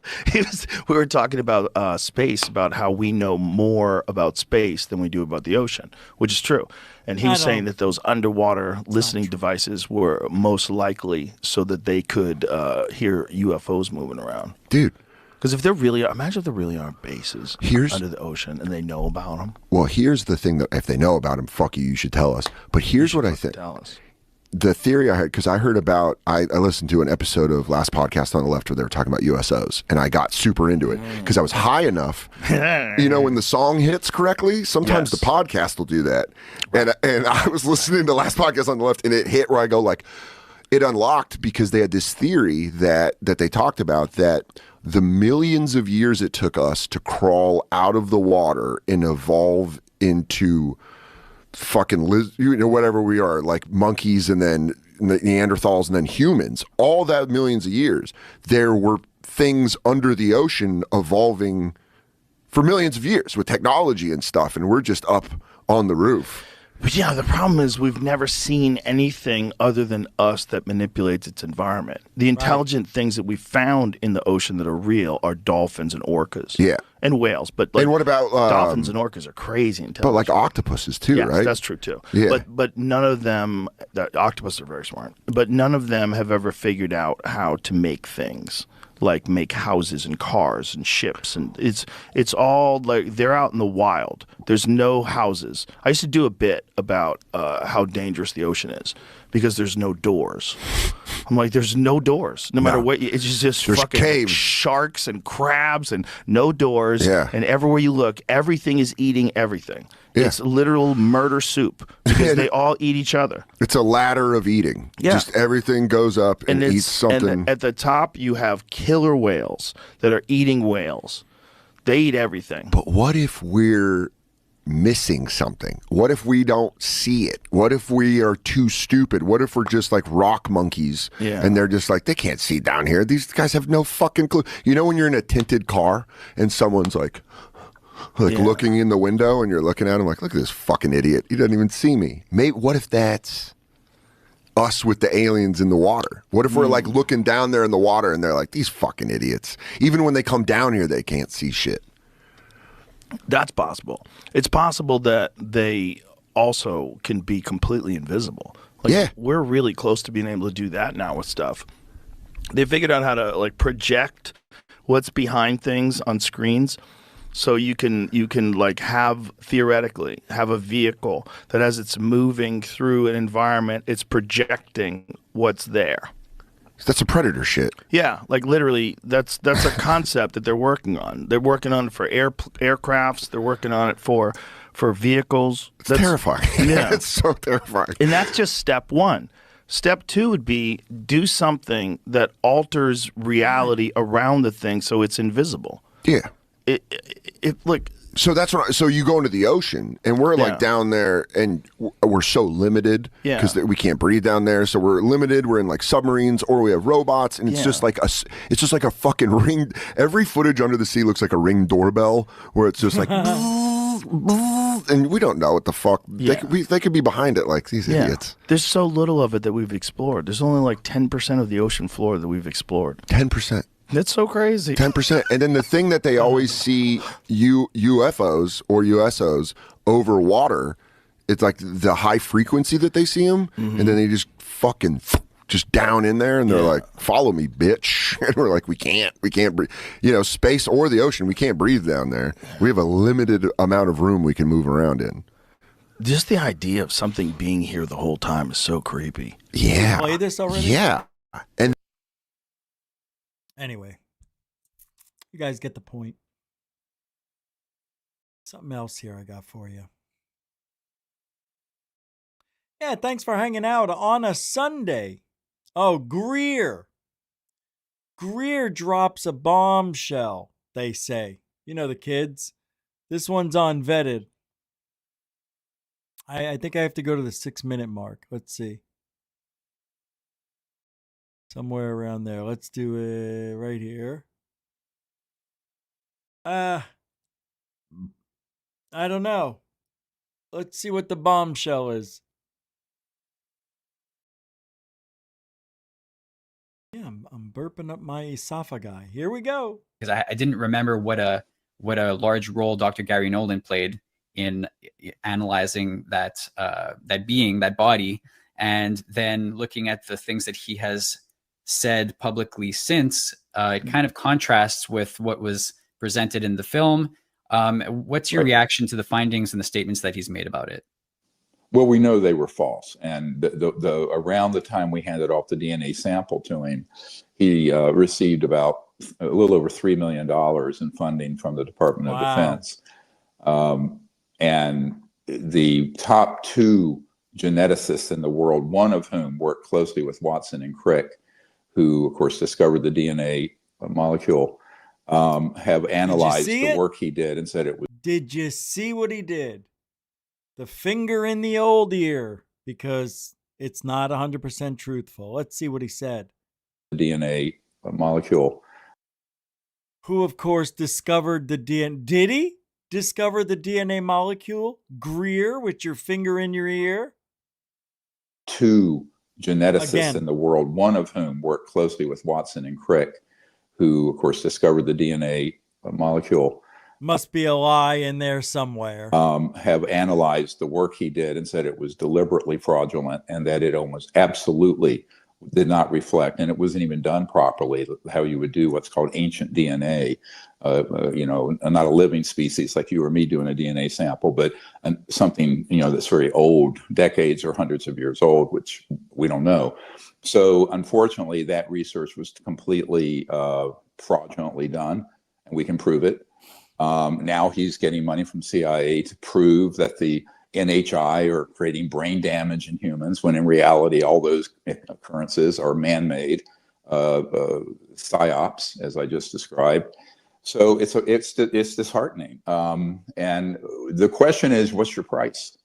We were talking about space, about how we know more about space than we do about the ocean, which is true. And he was saying that those underwater listening devices were most likely so that they could hear UFOs moving around. Dude. Because imagine if there really are bases under the ocean and they know about them. Well, here's the thing that if they know about them, fuck you, you should tell us. But here's what I think. Tell us. The theory I had, because I heard about, I listened to an episode of Last Podcast on the Left where they were talking about USOs, and I got super into it because I was high enough. When the song hits correctly, sometimes the podcast will do that. And I was listening to Last Podcast on the Left, and it hit where I go like, it unlocked because they had this theory that they talked about that the millions of years it took us to crawl out of the water and evolve into fucking whatever we are, like monkeys and then Neanderthals and then humans, all that millions of years, there were things under the ocean evolving for millions of years with technology and stuff, and we're just up on the roof. But yeah, the problem is we've never seen anything other than us that manipulates its environment. The intelligent things that we found in the ocean that are real are dolphins and orcas. Yeah. And whales. But and what about dolphins and orcas are crazy intelligent. But like octopuses too, yes, right? That's true too. Yeah. But none of them, octopuses are very smart, but none of them have ever figured out how to make things. Like make houses and cars and ships, and it's all like they're out in the wild. There's no houses. I used to do a bit about how dangerous the ocean is because there's no doors. I'm like, there's no doors. No matter what, it's just there's fucking caves. Sharks and crabs and no doors. Yeah. And everywhere you look, everything is eating everything. Yeah. It's literal murder soup because they all eat each other. It's a ladder of eating. Yeah. Just everything goes up and eats something. And at the top, you have killer whales that are eating whales. They eat everything. But what if we're missing something? What if we don't see it? What if we are too stupid? What if we're just like rock monkeys and they're just like, they can't see down here. These guys have no fucking clue. You know when you're in a tinted car and someone's like looking in the window and you're looking at him like, look at this fucking idiot. He doesn't even see me. What if that's us with the aliens in the water? What if we're like looking down there in the water and they're like, these fucking idiots. Even when they come down here, they can't see shit. That's possible. It's possible that they also can be completely invisible. Like, we're really close to being able to do that now with stuff. They figured out how to like project what's behind things on screens. So you can like theoretically have a vehicle that as it's moving through an environment, it's projecting what's there. That's a Predator shit. Yeah, like literally, that's a concept that they're working on. They're working on it for aircrafts. They're working on it for vehicles. That's terrifying. Yeah, it's so terrifying. And that's just step one. Step two would be do something that alters reality around the thing so it's invisible. Yeah. Look, So that's what. So you go into the ocean, and we're like down there, and we're so limited because we can't breathe down there. So we're limited. We're in like submarines, or we have robots, and it's just like a fucking ring. Every footage under the sea looks like a Ring doorbell, where it's just like, and we don't know what the fuck they could be behind it, like these idiots. There's so little of it that we've explored. There's only like 10% of the ocean floor that we've explored. 10%. That's so crazy. 10%. And then the thing that they always see UFOs or USOs over water, it's like the high frequency that they see them, and then they just fucking just down in there, and they're like, follow me, bitch. And we're like, we can't breathe. You know, space or the ocean, we can't breathe down there. We have a limited amount of room we can move around in. Just the idea of something being here the whole time is so creepy. Yeah. Play this already? Yeah. And anyway, you guys get the point. Something else here I got for you. Yeah, thanks for hanging out on a Sunday. Oh, Greer. Greer drops a bombshell, they say. You know the kids. This one's unvetted. I think I have to go to the 6-minute mark. Let's see. Somewhere around there. Let's do it right here. I don't know. Let's see what the bombshell is. Yeah, I'm burping up my esophagi. Here we go. Because I didn't remember what a large role Dr. Gary Nolan played in analyzing that being, that body, and then looking at the things that he has said publicly since. It kind of contrasts with what was presented in the film. What's your reaction to the findings and the statements that he's made about it? Well, we know they were false. And around the time we handed off the DNA sample to him, he received about a little over $3 million in funding from the Department of Defense. And the top 2 geneticists in the world, one of whom worked closely with Watson and Crick, who, of course, discovered the DNA molecule, have analyzed the work he did and said it was. Did you see what he did? The finger in the old ear, because it's not 100% truthful. Let's see what he said. The DNA molecule. Who, of course, discovered the DNA. Did he discover the DNA molecule? Greer, with your finger in your ear? 2 geneticists in the world, one of whom worked closely with Watson and Crick, who, of course, discovered the DNA molecule. Must be a lie in there somewhere. Have analyzed the work he did and said it was deliberately fraudulent and that it almost absolutely did not reflect, and it wasn't even done properly, how you would do what's called ancient DNA, not a living species like you or me doing a DNA sample, but something, that's very old, decades or hundreds of years old, which we don't know. So unfortunately, that research was completely fraudulently done, and we can prove it. Now he's getting money from CIA to prove that the NHI are creating brain damage in humans, when in reality, all those occurrences are man-made psyops, as I just described. So it's disheartening. And the question is, what's your price?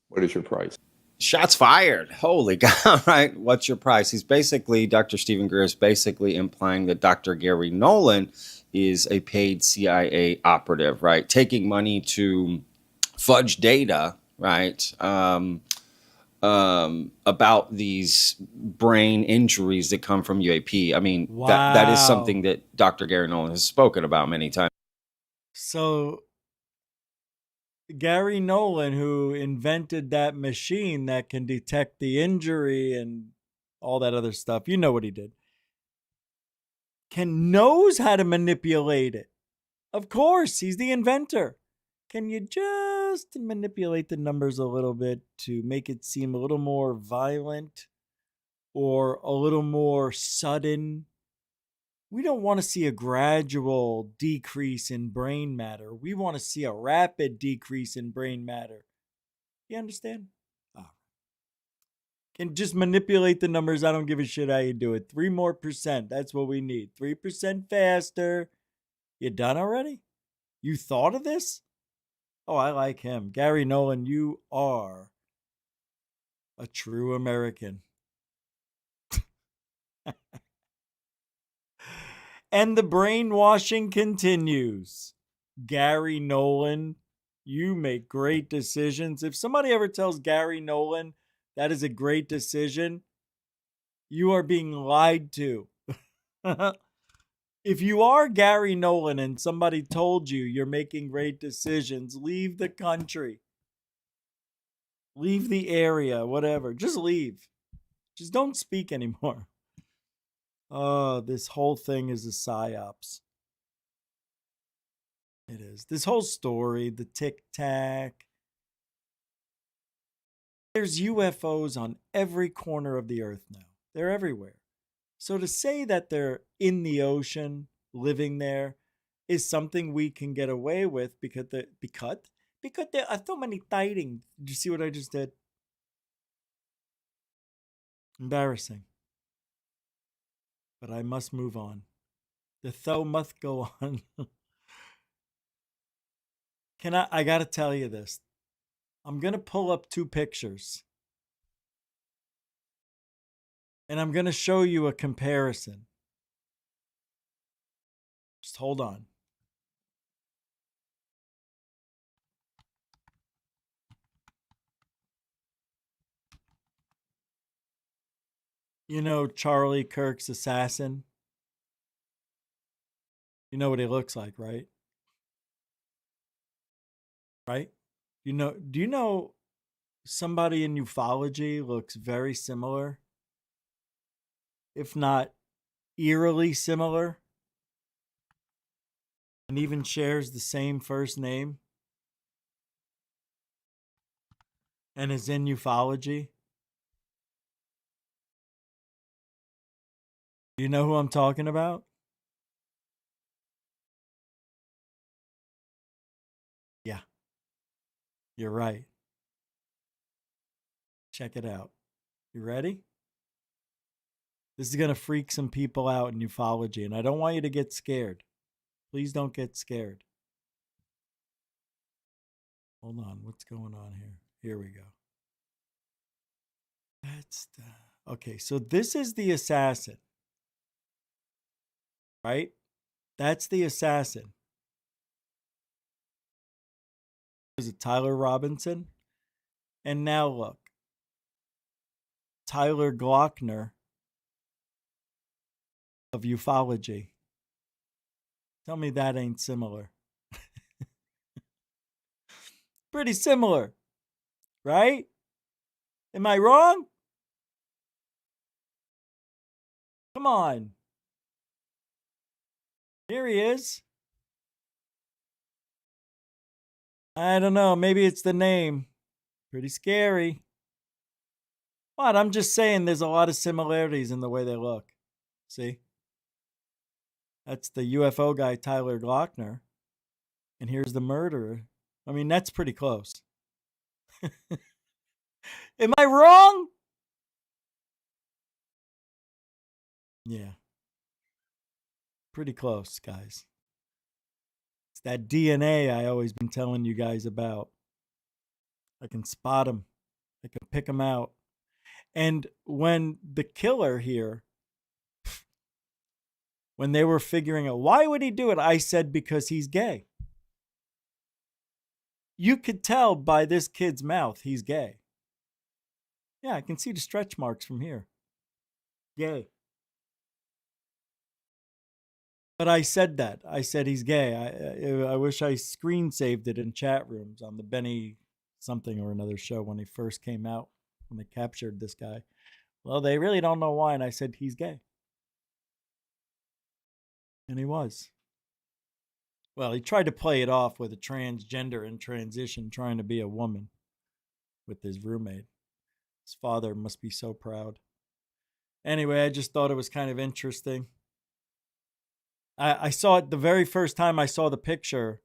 What is your price? Shots fired. Holy God, right? What's your price? Dr. Stephen Greer is basically implying that Dr. Gary Nolan is a paid CIA operative, right? Taking money to fudge data, right? About these brain injuries that come from UAP. I mean, that is something that Dr. Gary Nolan has spoken about many times. So Gary Nolan, who invented that machine that can detect the injury and all that other stuff, you know what he did, knows how to manipulate it. Of course, he's the inventor. Can you just manipulate the numbers a little bit to make it seem a little more violent or a little more sudden? We don't want to see a gradual decrease in brain matter. We want to see a rapid decrease in brain matter. You understand? Can just manipulate the numbers. I don't give a shit how you do it. 3% more. That's what we need. 3% faster. You done already? You thought of this? Oh, I like him. Gary Nolan, you are a true American. And the brainwashing continues. Gary Nolan, you make great decisions. If somebody ever tells Gary Nolan that is a great decision, you are being lied to. If you are Gary Nolan and somebody told you you're making great decisions, leave the country. Leave the area, whatever. Just leave. Just don't speak anymore. Oh, this whole thing is a psyops. It is. This whole story, the tic tac. There's UFOs on every corner of the earth now. They're everywhere. So to say that they're in the ocean, living there, is something we can get away with because there are so many sightings. Did you see what I just did? Embarrassing. But I must move on. The show must go on. I gotta tell you this. I'm gonna pull up two pictures. And I'm gonna show you a comparison. Just hold on. You know Charlie Kirk's assassin? You know what he looks like, right? Right? Do you know somebody in ufology looks very similar? If not eerily similar? And even shares the same first name? And is in ufology? Do you know who I'm talking about? Yeah, you're right. Check it out. You ready? This is going to freak some people out in ufology, and I don't want you to get scared. Please don't get scared. Hold on. What's going on here? Here we go. Okay, so this is the assassin. Right? That's the assassin. Is it Tyler Robinson? And now look. Tyler Glockner of ufology. Tell me that ain't similar. Pretty similar, right? Am I wrong? Come on. Here he is. I don't know. Maybe it's the name. Pretty scary. What? I'm just saying there's a lot of similarities in the way they look. See? That's the UFO guy, Tyler Glockner. And here's the murderer. I mean, that's pretty close. Am I wrong? Yeah. Pretty close, guys. It's that DNA I always been telling you guys about. I can spot them. I can pick them out. And when the killer here, when they were figuring out, why would he do it? I said, because he's gay. You could tell by this kid's mouth he's gay. Yeah, I can see the stretch marks from here. Gay. But I said that. I said he's gay. I wish I screen saved it in chat rooms on the Benny something or another show when he first came out, when they captured this guy. Well, they really don't know why, and I said he's gay. And he was. Well, he tried to play it off with a transgender in transition, trying to be a woman with his roommate. His father must be so proud. Anyway, I just thought it was kind of interesting. I saw it the very first time I saw the picture,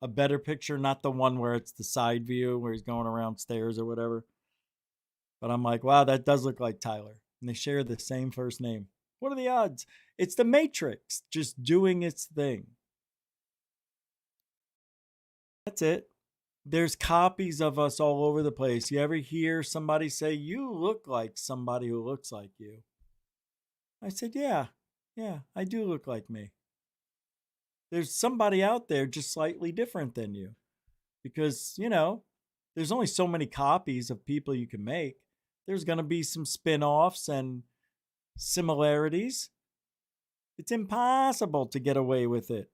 a better picture, not the one where it's the side view where he's going around stairs or whatever. But I'm like, wow, that does look like Tyler. And they share the same first name. What are the odds? It's the Matrix just doing its thing. That's it. There's copies of us all over the place. You ever hear somebody say, "You look like somebody who looks like you"? I said, yeah, I do look like me. There's somebody out there just slightly different than you. Because, there's only so many copies of people you can make. There's going to be some spin-offs and similarities. It's impossible to get away with it.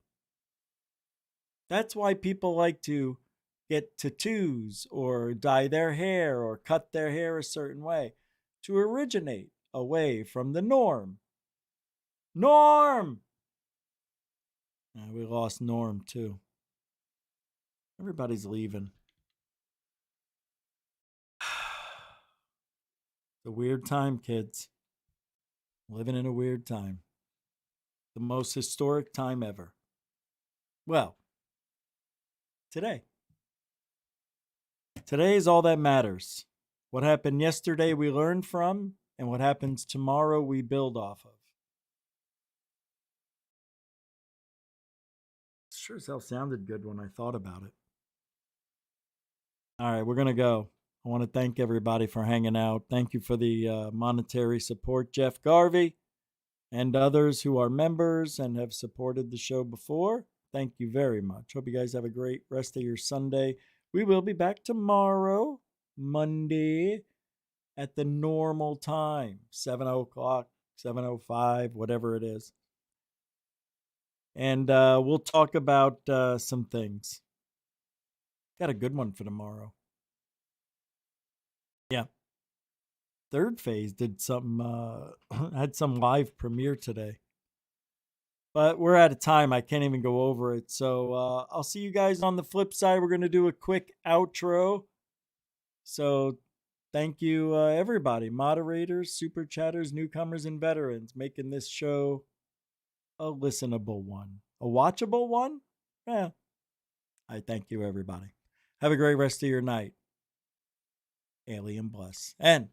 That's why people like to get tattoos or dye their hair or cut their hair a certain way to originate away from the norm. Norm! We lost Norm too. Everybody's leaving. It's a weird time, kids. Living in a weird time. The most historic time ever. Well, today. Today is all that matters. What happened yesterday we learn from, and what happens tomorrow we build off of. Sure as hell sounded good when I thought about it. All right, we're going to go. I want to thank everybody for hanging out. Thank you for the monetary support, Jeff Garvey, and others who are members and have supported the show before. Thank you very much. Hope you guys have a great rest of your Sunday. We will be back tomorrow, Monday, at the normal time, 7 o'clock, 7:05, whatever it is. And we'll talk about some things. Got a good one for tomorrow. Yeah. Third Phase did some, had some live premiere today. But we're out of time. I can't even go over it. So I'll see you guys on the flip side. We're going to do a quick outro. So thank you, everybody. Moderators, super chatters, newcomers, and veterans making this show a listenable one. A watchable one? Yeah. I thank you, everybody. Have a great rest of your night. Alien bless. And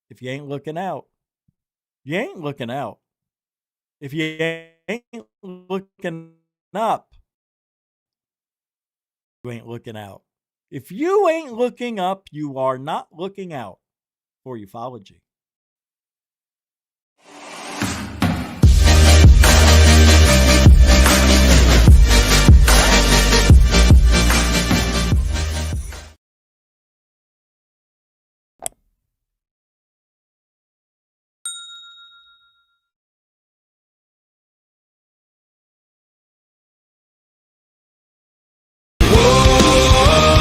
if you ain't looking out, you ain't looking out. If you ain't looking up, you ain't looking out. If you ain't looking up, you are not looking out for ufology.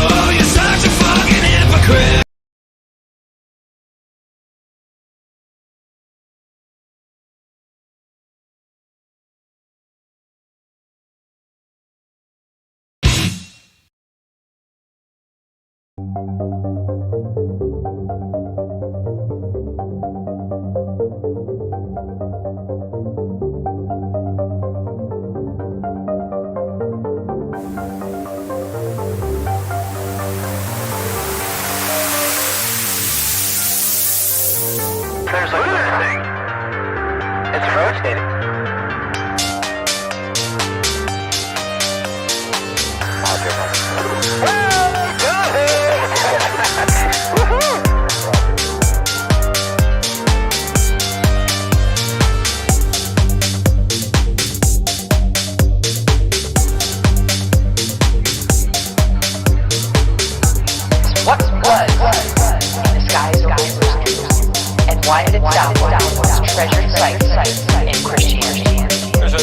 Oh, you're such a fucking hypocrite. There's a good thing. It's rotating. What was in the skies of Greer? And why did it downward treasured sites in Christianity? There's a